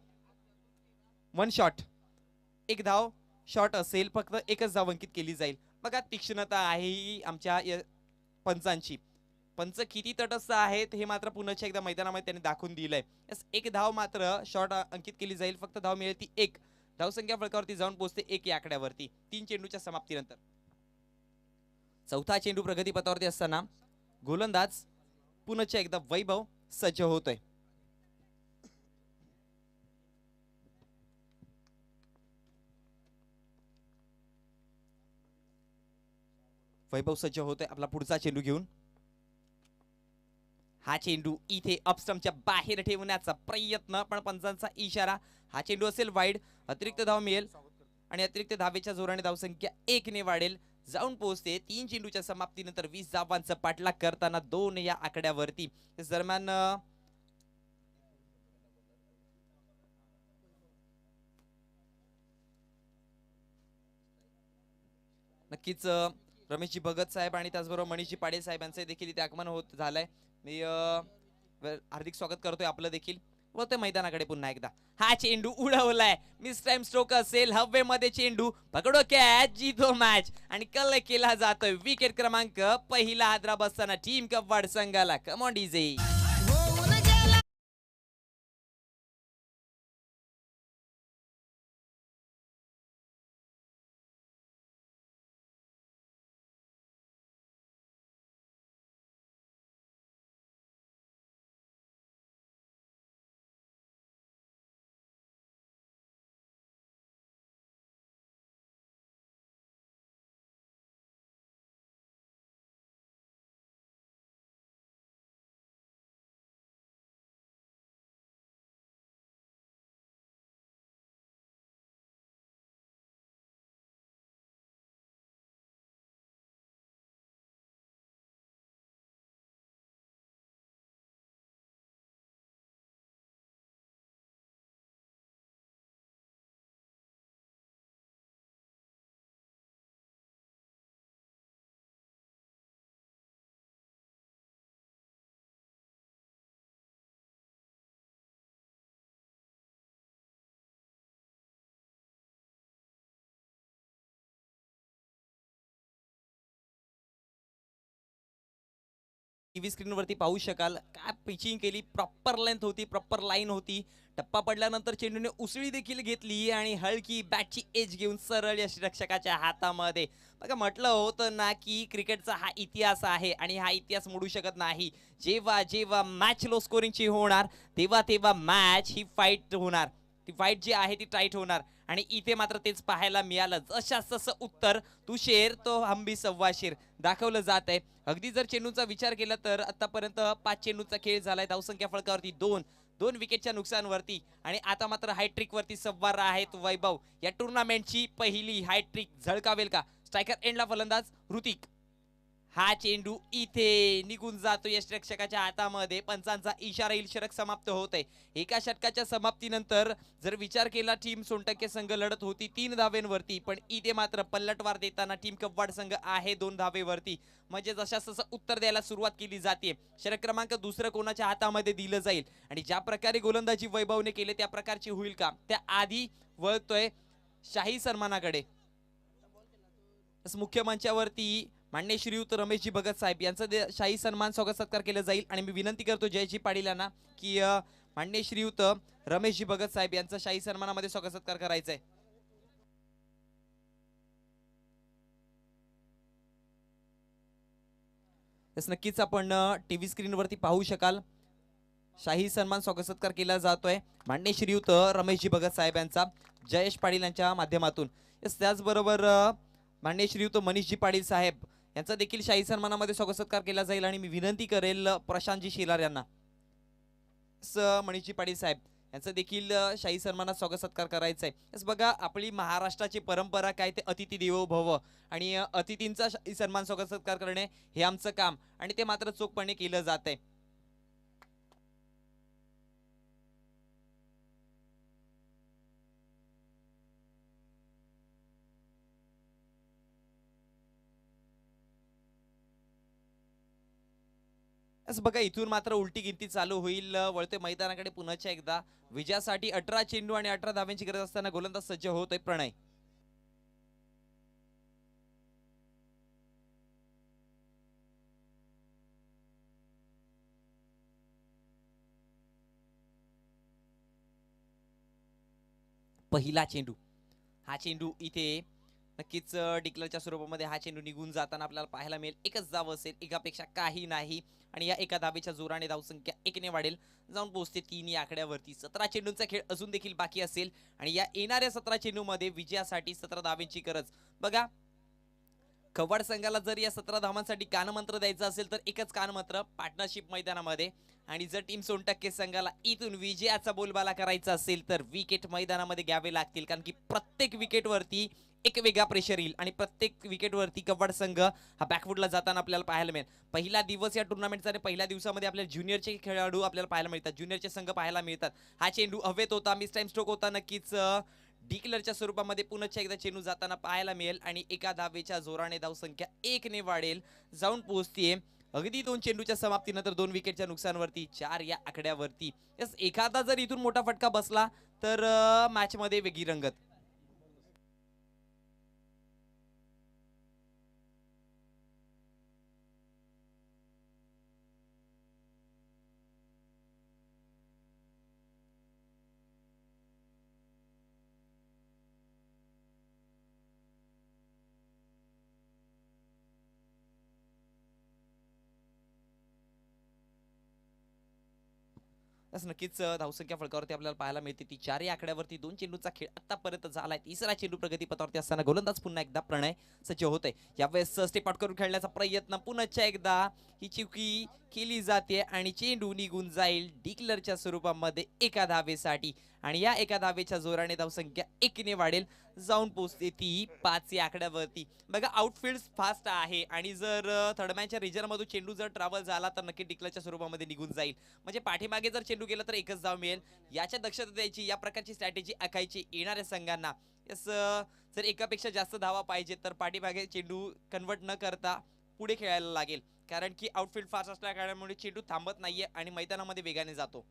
1 शॉट, एक धाव शॉट असेल, फक्त एकच धाव अंकित केली जाईल. बघा तीक्ष्णता आहे ही आमच्या पंचांची. पंच किती तटस्थ आहेत हे मात्र पुन्हा एकदा मैदानामध्ये त्यांनी दाखवून दिलंय. एक धाव मात्र शॉट अंकित केली जाईल, फक्त धाव मिळेल ती 1. धावसंख्या फलकावरती जाऊन पोहोचते 1 या आकड्यावरती 3 चेंडूच्या समाप्तीनंतर. चौथा चेंडू प्रगतीपथावरती असताना गोलंदाज पुन्हा एकदा वैभव सज्ज होतोय. वैभव सज्ज होतोय आपला पुढचा चेंडू घेऊन. हा चेंडू इथे अपस्टंपच्या बाहेर ठेवण्याचा प्रयत्न, पण पंचांचा इशारा. हा चेंडू असेल वाईड, अतिरिक्त धाव मिळेल आणि अतिरिक्त धावेच्या जोराने धावसंख्या 1 ने वाढेल, जाऊन पोहोचते 3 चेंडूच्या समाप्तीनंतर 20 धावांचा पाठलाग करताना 2 या आकड्यावरती. दरम्यान नक्कीच रमेशजी भगत साहेब आणि त्याचबरोबर मनीषजी पाडे साहेब यांचे देखील इथे आगमन होत झालंय. मी हार्दिक स्वागत करतोय आपलं देखील. व ते मैदानाकडे पुन्हा एकदा हा चेंडू उडवलाय. मिस टाइम स्ट्रोक असेल, हवेमध्ये चेंडू पकडो कॅच, जीतो मॅच आणि कल केला जातोय. विकेट क्रमांक पहिला हादरा बसताना टीम कव्वाड संघाला. Come on DJ. टीव्ही स्क्रीनवरती पाहू शकाल. काय पिचिंग केली, प्रॉपर लेंथ होती, प्रॉपर लाईन होती. टप्पा पडल्यानंतर चेंडूने उसळी देखील घेतली आणि हलकी बॅटची एज घेऊन सरळ यष्टिरक्षकाच्या हातामध्ये. बघा म्हटलं होतं ना की क्रिकेटचा हा इतिहास आहे आणि हा इतिहास मोडू शकत नाही. जेव्हा जेव्हा मॅच लो स्कोरिंगची होणार तेव्हा तेव्हा मॅच ही फाईट होणार. ती फाईट जी आहे ती टाईट होणार आणि इथे मात्र तेच पाहायला मिळालं. जशास तसं उत्तर तू शेर तो हंबी सव्वा शेर दाखवलं जात आहे. अगदी जर चेंडूचा विचार केला तर आतापर्यंत 5 चेंडूचा खेळ झालाय. धावसंख्या फलकावरती 2 विकेटच्या नुकसानवरती आणि आता मात्र हायट्रिक वरती सव्वार आहेत वैभव. या टुर्नामेंटची पहिली हायट्रिक झळकावेल का? स्ट्रायकर एंडला फलंदाज ऋतिक. हा चेंडू इथे निघून जातो यष्टिरक्षकाच्या हातामध्ये. पंचांचा इशारा येईल. षटक समाप्त होते. एका षटकाच्या समाप्तीनंतर जर विचार केला टीम सोनटक्के संघ लढत होती 3 धावेंवरती, पण इथे मात्र पलटवार देताना टीम कव्वाड संघ आहे 2 धावेवरती. म्हणजे जशास तसं उत्तर द्यायला सुरुवात केली जाते. षटक क्रमांक दुसरं कोणाच्या हातामध्ये दिलं जाईल आणि ज्या प्रकारे गोलंदाजी वैभवने केले त्या प्रकारची होईल का? त्या आधी वळतोय शाही सन्मानाकडे. मुख्य मंचावरती माननीय श्रीयुत रमेशजी भगत साहेब यांचा शाही सन्मान स्वागत सत्कार केला जाईल आणि मी विनंती करतो जयजी पाटील यांना की माननीय श्रीयुत रमेशजी भगत साहेब यांचा शाही सन्मानामध्ये स्वागत सत्कार करायचा आहे. नक्कीच आपण टीव्ही स्क्रीनवरती पाहू शकाल. शाही सन्मान स्वागत सत्कार केला जातोय माननीय श्रीयुत रमेशजी भगत साहेब यांचा जयेश पाटील यांच्या माध्यमातून. त्याचबरोबर माननीय श्रीयुत मनीषजी पाटील साहेब यांचा देखील शाही सन्मानामध्ये स्वागत सत्कार केला जाईल आणि मी विनंती करेल प्रशांतजी शेलार यांना मनीषजी पाटील साहेब यांचा देखील शाही सन्मानात स्वागत सत्कार करायचा आहे. बघा आपली महाराष्ट्राची परंपरा काय ते अतिथी देवो भव आणि अतिथींचा शाही सन्मान स्वागत सत्कार करणे हे आमचं काम आणि ते मात्र चोखपणे केलं जात आहे. बघा इथून मात्र उलटी गिनती चालू होईल. वळते मैदानाकडे पुन्हा एकदा. विजयासाठी 18 चेंडू आणि 18 धाव्यांची गरज असताना गोलंदाज सज्ज होतोय प्रणय. पहिला चेंडू. हा चेंडू इथे नक्कीच डिक्लेअरच्या स्वरूपामध्ये हा चेंडू निघून जाताना आपल्याला पाहायला मिळेल. एकच धाव असेल, एकापेक्षा काही नाही आणि या एका धावेच्या जोराने धावसंख्या 1 ने वाढेल, जाऊन पोहोचते 3 या आकड्यावरती. 17 चेंडूंचा खेळ अजून देखील बाकी असेल आणि या येणाऱ्या 17 चेंडूमध्ये विजयासाठी 17 धावांची गरज. बघा कव्वाड संघाला जर या 17 धावांसाठी कानमंत्र द्यायचा असेल तर एकच कानमंत्र पार्टनरशिप मैदानामध्ये आणि जर टीम सोनटक्के संघाला इथून विजयाचा बोलबाला करायचा असेल तर विकेट मैदानामध्ये घ्यावे लागतील, कारण की प्रत्येक विकेटवरती एक वेगळा प्रेशर येईल आणि प्रत्येक विकेटवरती कव्वाड संघ हा बॅकफुटला जाताना आपल्याला पाहायला मिळेल. पहिला दिवस या टुर्नामेंटचा आणि पहिल्या दिवसामध्ये आपल्याला ज्युनियरचे खेळाडू आपल्याला पाहायला मिळतात, ज्युनियरचे संघ पाहायला मिळतात. हा चेंडू हवेत होता, मिस टाइम स्ट्रोक होता, नक्कीच डिक्लेअरच्या स्वरूपामध्ये पुन्हा एकदा चेंडू जाताना पाहायला मिळेल आणि एका धावेच्या जोराने धावसंख्या 1 ने वाढेल, जाऊन पोहोचतीये अगदी 2 चेंडूच्या समाप्तीनंतर 2 विकेटच्या नुकसानवरती 4 या आकड्यावरती. यस, एखादा जर इथून मोठा फटका बसला तर मॅच मध्ये वेगळी रंगत. तसं नक्कीच धावसंख्या फलकावरती आपल्याला पाहायला मिळते ती 4 या आकड्यावरती. 2 चेंडूचा खेळ आतापर्यंत झालाय. तिसरा चेंडू प्रगतीपथावरती असताना गोलंदाज पुन्हा एकदा प्रणय सज्ज होतोय. यावेळेस स्टेप आउट करून खेळण्याचा प्रयत्न पुन्हा एकदा ही चुकी केली जाते आणि चेंडू निघून जाईल डिक्लेअरच्या स्वरूपामध्ये एका धावेसाठी आणि या एका धावेच्या जोराने धावसंख्या 1 ने वाढेल, जाऊन पोहोचते ती 5 या आकड्यावरती. बघा आउटफील्ड फास्ट आहे आणि जर थर्डमॅनच्या रिजन मधून चेंडू जर ट्रॅव्हल झाला तर नक्की डिक्लेअरच्या स्वरूपामध्ये निघून जाईल. म्हणजे पाठीमागे जर चेंडू गेला तर एकच धाव मिळेल. याच्या दक्षता द्यायची, या प्रकारची स्ट्रॅटेजी आखायची येणाऱ्या संघांना. यस, जर एकापेक्षा जास्त धावा पाहिजे तर पाठीमागे चेंडू कन्वर्ट न करता पुढे खेळायला लागेल, कारण की आउटफील्ड फास्ट असल्या कारणामुळे चेंडू थांबत नाहीये आणि मैदानामध्ये वेगाने जातो.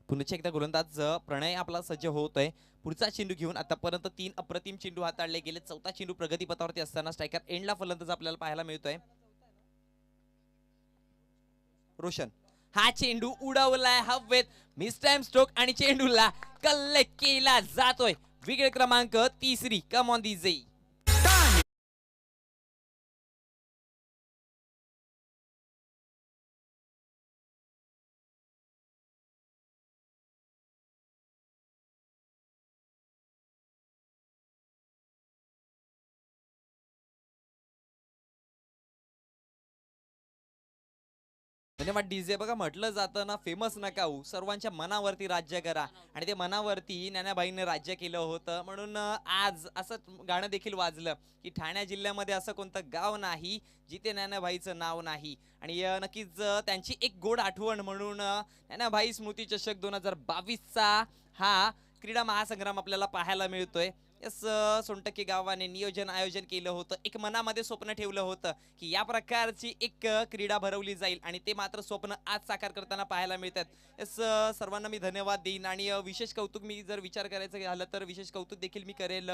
पुन्हा एकदा गोलंदाज प्रणय आपला सज्ज होतोय. पुढचा चेंडू घेऊन आतापर्यंत 3 अप्रतिम चेंडू हाताळले गेले. चौथा चेंडू प्रगतीपथावरती असताना स्ट्रायकर एंडला फलंदाज आपल्याला पाहायला मिळतोय रोशन. हा चेंडू उडवलाय हवेत, मिस टाइम स्ट्रोक आणि चेंडूला कलेक्ट केला जातोय. विकेट क्रमांक 3 कम ऑन दी जे. धन्यवाद डीजे. बघा म्हटलं जातं ना, फेमस नका होऊ, सर्वांच्या मनावरती राज्य करा आणि ते मनावरती नैनाबाईंनी राज्य केलं होतं. म्हणून आज असं गाणं देखील वाजलं की ठाणे जिल्ह्यामध्ये असं कोणतं गाव नाही जिथे नैनाबाईचं नाव नाही. आणि नक्कीच त्यांची एक गोड आठवण म्हणून नैनाबाई स्मृती चषक 2022चा हा क्रीडा महासंग्राम आपल्याला पाहायला मिळतोय. यस, सोनटक्के गावाने नियोजन आयोजन केलं होतं. एक मनामध्ये स्वप्न ठेवलं होतं की या प्रकारची एक क्रीडा भरवली जाईल आणि ते मात्र स्वप्न आज साकार करताना पाहायला मिळतात. यस, सर्वांना मी धन्यवाद देईन आणि विशेष कौतुक मी जर विचार करायचं झालं तर विशेष कौतुक देखील मी करेल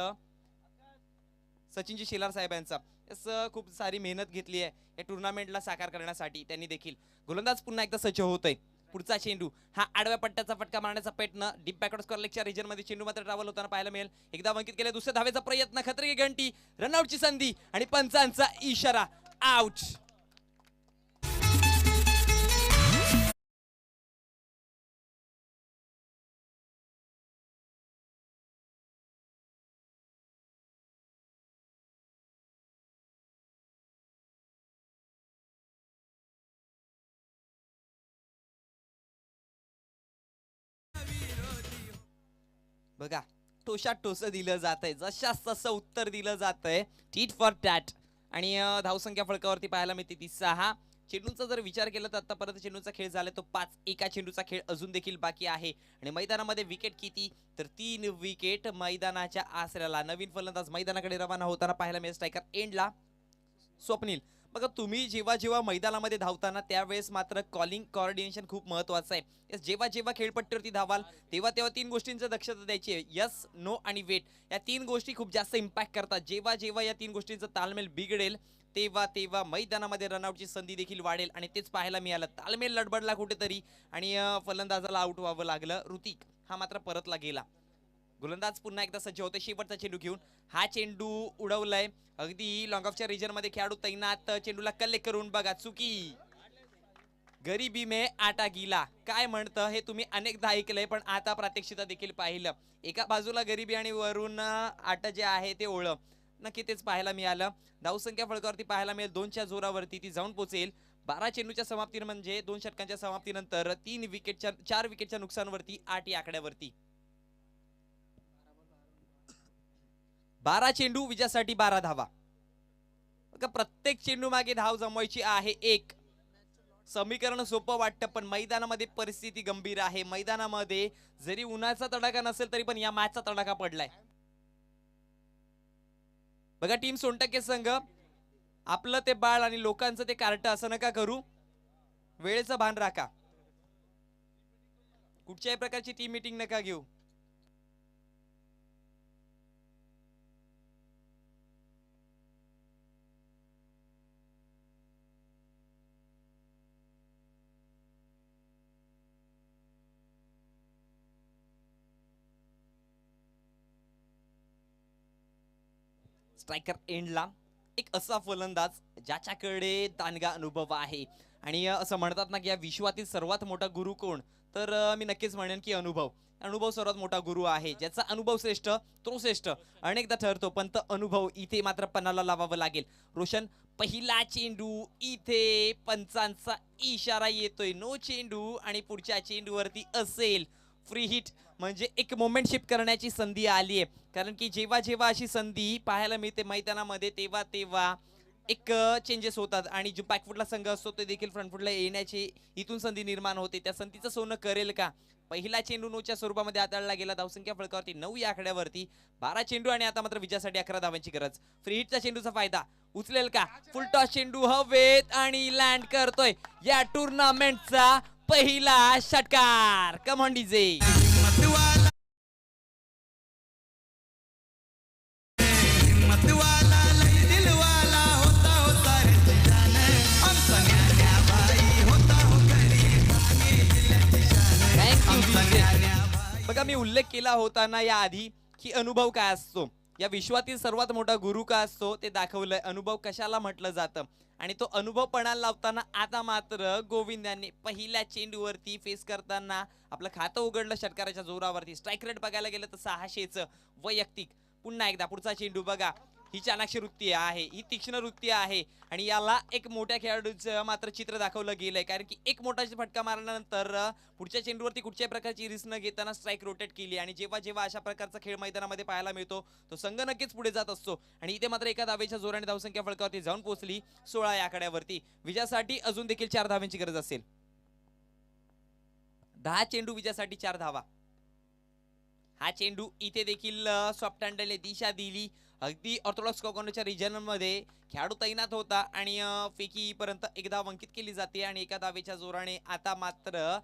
सचिनजी शेलार साहेबांचा. यस, खूप सारी मेहनत घेतली आहे या टुर्नामेंटला साकार करण्यासाठी त्यांनी देखील. गोलंदाज पुन्हा एकदा सज्ज होतोय. पुढचा चेंडू हा आडव्या पट्ट्याचा फटका मारण्याचा प्रयत्न डीप बॅकवर्ड स्क्वेअर लेगच्या रिजन मध्ये चेंडू मात्र ट्रॅव्हल होताना पाहायला मिळेल. एकदा अंकित केले, दुसऱ्या धावेचा प्रयत्न, खतरे की घंटी, रनआउटची संधी आणि पंचांचा इशारा, आउट. बघा टोशात टोस दिलं जातंय, जशास तसं उत्तर दिलं जातंय, टीट फॉर टॅट. आणि धावसंख्या फळकावरती पाहायला मिळते ती 6. चेंडूचा जर विचार केला तर आतापर्यंत चेंडूचा खेळ झाला तो 5. एका चेंडूचा खेळ अजून देखील बाकी आहे आणि मैदानामध्ये विकेट किती तर 3 विकेट मैदानाच्या आसऱ्याला. नवीन फलंदाज मैदानाकडे रवाना होताना पाहायला मिळेल स्ट्रायकर एंडला स्वप्नील. बघा तुम्ही जेव्हा जेव्हा मैदानामध्ये धावताना त्यावेळेस मात्र कॉलिंग कोऑर्डिनेशन खूप महत्वाचं आहे. यस, जेव्हा जेव्हा खेळपट्टीवरती धावाल तेव्हा तेव्हा 3 गोष्टींची दक्षता द्यायची आहे. यस, नो आणि वेट, या 3 गोष्टी खूप जास्त इम्पॅक्ट करतात. जेव्हा जेव्हा या 3 गोष्टींचा ताळमेळ बिघडेल तेव्हा तेव्हा मैदानामध्ये रनआउटची संधी देखील वाढेल आणि तेच पाहायला मिळालं. ताळमेळ लडबडला कुठेतरी आणि फलंदाजाला आउट व्हावं लागलं. ऋतिक हा मात्र परतला गेला. गोलंदाज पुन्हा एकदा सज्ज होते शेवटचा चेंडू घेऊन. हा चेंडू उडवलाय अगदी लॉंग ऑफच्या रिजन मध्ये, खेळाडू तैनात, चेंडूला कलेक्ट करून बघा, चुकी. गरीबी में आटा गीला काय म्हणतं हे तुम्ही अनेकदा ऐकलंय, पण आता प्रात्यक्षिता देखील पाहिलं. एका बाजूला गरीबी आणि वरून आटा जे आहे ते ओळ, नक्की तेच पाहायला मिळालं. धावसंख्या फळकावरती पाहायला मिळेल 2च्या जोरावरती ती जाऊन पोहोचेल 12 चेंडूच्या समाप्ती म्हणजे 2 षटकांच्या समाप्तीनंतर 4 विकेटच्या नुकसानवरती 8 या आकड्यावरती. 12 चेंडू विजयासाठी 12 धावा. प्रत्येक चेंडू मागे धाव जमवायची आहे 1. समीकरण सोपं वाटतं पण मैदानामध्ये परिस्थिती गंभीर आहे. मैदानामध्ये जरी उन्हाचा तडाखा नसेल तरी पण या मॅचचा तडाखा पडलाय. बघा टीम सोनटक्के संघ, आपलं ते बाळ आणि लोकांचं ते कार्ट असं नका करू. वेळेचं भान राखा. कुठच्याही प्रकारची टीम मीटिंग नका घेऊ. स्ट्रायकर एंडला एक असा फलंदाज ज्याच्याकडे दांडगा अनुभव आहे आणि असं म्हणतात ना की या विश्वातील सर्वात मोठा गुरु कोण, तर मी नक्कीच म्हणेन की अनुभव सर्वात मोठा गुरु आहे. ज्याचा अनुभव श्रेष्ठ तो श्रेष्ठ अनेकदा ठरतो, पण तो अनुभव इथे मात्र पणाला लावावं लागेल. रोशन, पहिला चेंडू, इथे पंचांचा इशारा येतोय, नो चेंडू आणि पुढच्या चेंडूवरती असेल फ्री हिट. म्हणजे एक मोमेंट शिफ्ट करण्याची संधी आली आहे, कारण की जेव्हा जेव्हा अशी संधी पाहायला मिळते मैदानामध्ये तेव्हा तेव्हा एक चेंजेस होतात आणि जो बॅकफुटला संघ असतो ते देखील फ्रंटफुटला येण्याची इथून संधी निर्माण होते. त्या संधीचं सोनं करेल का? पहिला चेंडू नोच्या स्वरूपामध्ये हाताळला गेला. धावसंख्या फलकावरती 9 या आकड्यावरती 12 चेंडू आणि आता मात्र विजयासाठी 11 धावांची गरज. फ्री हिटचा चेंडूचा फायदा उचलेल का? फुल टॉस चेंडू हवेत आणि लँड करतोय या टुर्नामेंटचा पहिला षटकार. Come on DJ. बघा मी उल्लेख केला होता ना या आधी की अनुभव काय असतो, या विश्वातील सर्वात मोठा गुरु का असतो ते दाखवलंय. अनुभव कशाला म्हटलं जातं आणि तो अनुभव पणाला लावताना आता मात्र गोविंद यांनी पहिल्या चेंडूवरती फेस करताना आपलं खातं उघडलं षटकाराच्या जोरावरती. स्ट्राईक रेट बघायला गेलं तर 600चं वैयक्तिक. पुन्हा एकदा पुढचा चेंडू बघा, ही चाणाक्ष वृत्ती आहे, ही तीक्ष्ण वृत्ती आहे आणि याला एक मोठ्या खेळाडूचं मात्र चित्र दाखवलं गेलंय, कारण की एक मोठा फटका मारल्यानंतर पुढच्या चेंडूवरती कुठच्याही प्रकारची रिस्क न घेताना स्ट्राईक रोटेट केली आणि जेव्हा जेव्हा अशा प्रकारचा खेळ मैदानामध्ये पाहायला मिळतो तो संघ नक्कीच पुढे जात असतो. आणि इथे मात्र एका धावेच्या जोराने धावसंख्या फलकावरती जाऊन पोहोचली 16 या आकड्यावरती. विजयासाठी अजून देखील 4 धावांची गरज असेल. 10 चेंडू विजयासाठी 4 धावा. हा चेंडू इथे देखील सॉफ्ट हँडलने दिशा दिली. अगदी ऑर्थोडॉक्स कॉर्नरच्या रिजन मध्ये खेळाडू तैनात होता आणि फेकी पर्यंत एक धाव अंकित केली जाते आणि एका धावेच्या जोराने आता मात्र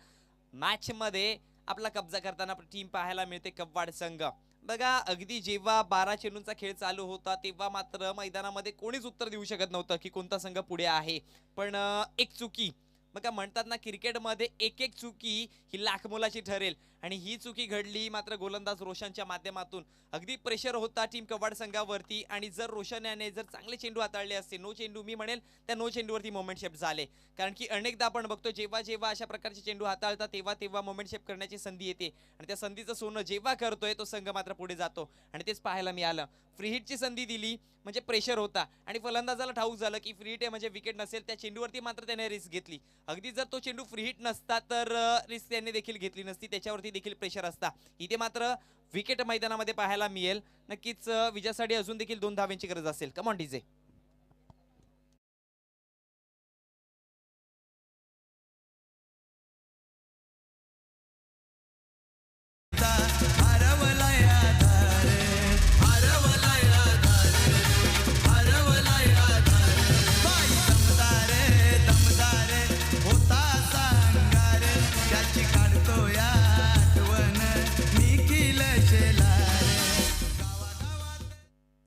मॅच मध्ये आपला कब्जा करताना टीम पाहायला मिळते कव्वाड संघ. बघा अगदी जेव्हा 12 चेंडूंचा खेळ चालू होता तेव्हा मात्र मैदानामध्ये कोणीच उत्तर देऊ शकत नव्हतं की कोणता संघ पुढे आहे. पण एक चुकी, बघा म्हणतात ना क्रिकेटमध्ये एक एक चुकी ही लाख मोलाची ठरेल आणि ही चुकी घडली मात्र गोलंदाज रोशनच्या माध्यमातून. अगदी प्रेशर होता टीम कव्वाड संघावरती आणि जर रोशन याने जर चांगले चेंडू हाताळले असते, नो चेंडू मी म्हणेल त्या नो चेंडूवरती मोमेंट शेप झाले, कारण की अनेकदा आपण बघतो जेव्हा जेव्हा अशा प्रकारचे चेंडू हाताळतात तेव्हा तेव्हा मोमेंट शेप करण्याची संधी येते आणि त्या संधीचं सोनं जेव्हा करतोय तो संघ मात्र पुढे जातो आणि तेच पाहायला मिळालं. फ्री हिटची संधी दिली म्हणजे प्रेशर होता आणि फलंदाजाला ठाऊक झालं की फ्री हिट आहे म्हणजे विकेट नसेल, त्या चेंडूवरती मात्र त्याने रिस्क घेतली. अगदी जर तो चेंडू फ्री हिट नसता तर रिस्क त्याने देखील घेतली नसती, त्याच्यावरती देखील प्रेशर असता. इथे मात्र विकेट मैदानामध्ये पाहायला मिळेल. नक्कीच विजयासाठी अजून देखील 2 धावांची गरज असेल. Come on DJ.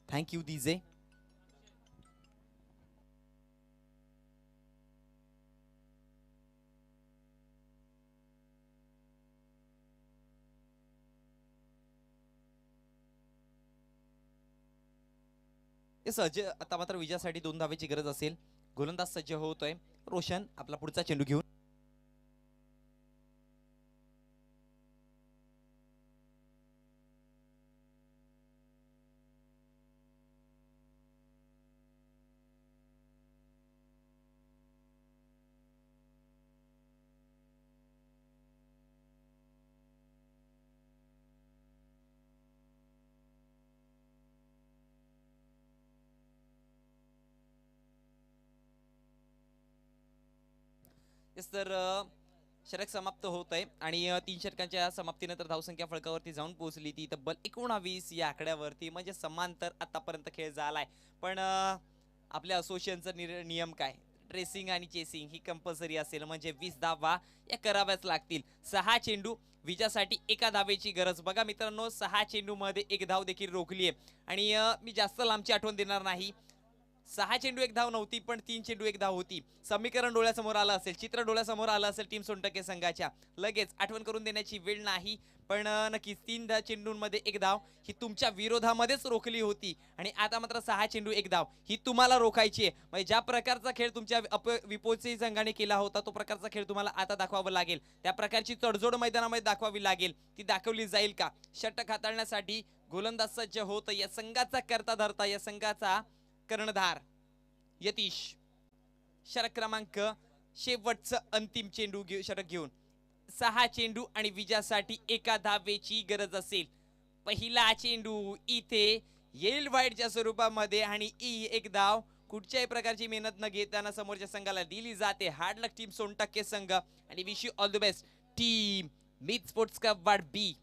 Thank you DJ. सज्ज आता मात्र विजयासाठी 2 धावेची गरज असेल. गोलंदाज सज्ज होतोय. रोशन आपला पुढचा चेंडू घेऊन तेच तर षटक समाप्त होत आहे आणि 3 षटकांच्या समाप्तीनंतर धावसंख्या फळकावरती जाऊन पोहोचली ती तब्बल 19 या आकड्यावरती, म्हणजे समांतर आतापर्यंत खेळ झालाय. पण आपल्या असोसिएशनचा नियम काय, ट्रेसिंग आणि चेसिंग ही कंपल्सरी असेल, म्हणजे 20 धावा या कराव्याच लागतील. 6 चेंडू विजयासाठी एका धावेची गरज. बघा मित्रांनो, 6 चेंडू मध्ये 1 धाव देखील रोखली आहे आणि मी जास्त लांबची आठवण देणार नाही. 6 चेंडू 1 धाव नव्हती, पण 3 चेंडू 1 धाव होती. समीकरण डोळ्यासमोर आलं असेल, चित्र डोळ्यासमोर आलं असेल टीम सोनटक्के संघाच्या. लगेच आठवण करून देण्याची वेळ नाही, पण नक्कीच 3 चेंडूंमध्ये 1 धाव ही तुमच्या विरोधामध्येच रोखली होती आणि आता मात्र 6 चेंडू 1 धाव ही तुम्हाला रोखायची आहे. म्हणजे ज्या प्रकारचा खेळ तुमच्या विपोची संघाने केला होता, तो प्रकारचा खेळ तुम्हाला आता दाखवावा लागेल. त्या प्रकारची तडजोड मैदानामध्ये दाखवावी लागेल. ती दाखवली जाईल का? षटक हाताळण्यासाठी गोलंदाज सज्ज होत या संघाचा करता धरता, या संघाचा कर्णधार यतीश. षटक क्रमांक शेवटचं अंतिम चेंडू षटक घेऊन 6 चेंडू आणि विजयासाठी एका धावेची गरज असेल. पहिला चेंडू इथे येईल वाईडच्या स्वरूपामध्ये आणि 1 धाव कुठच्याही प्रकारची मेहनत न घेताना समोरच्या संघाला दिली जाते. हार्ड लक टीम सोनटक्के संघ आणि wish you all the best team Meet sports club ward B.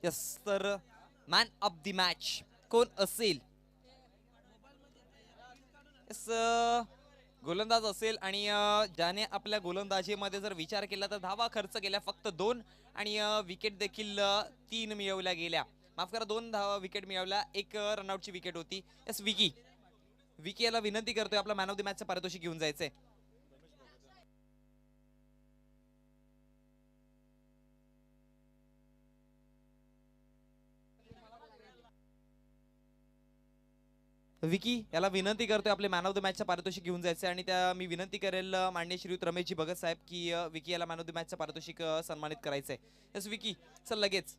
Yes, तर मॅन ऑफ द मॅच कोण असेल? यस, गोलंदाज असेल आणि ज्याने आपल्या गोलंदाजीमध्ये जर विचार केला तर धावा खर्च केल्या फक्त 2 आणि विकेट देखील 3 मिळवल्या गेल्या. माफ करा, 2 विकेट मिळवल्या, 1 रनआउटची विकेट होती. यस, विकी याला विनंती करतोय आपला मॅन ऑफ द मॅचचं पारितोषिक घेऊन जायचंय. विकी याला विनंती करतोय आपले मॅन ऑफ द मॅचचं पारितोषिक घेऊन जायचं आणि त्या मी विनंती करेल माननीय श्रीयुत रमेशजी भगत साहेब की विकी याला मॅन ऑफ द मॅचचं पारितोषिक सन्मानित करायचंय. यस विकी, चल लगेच.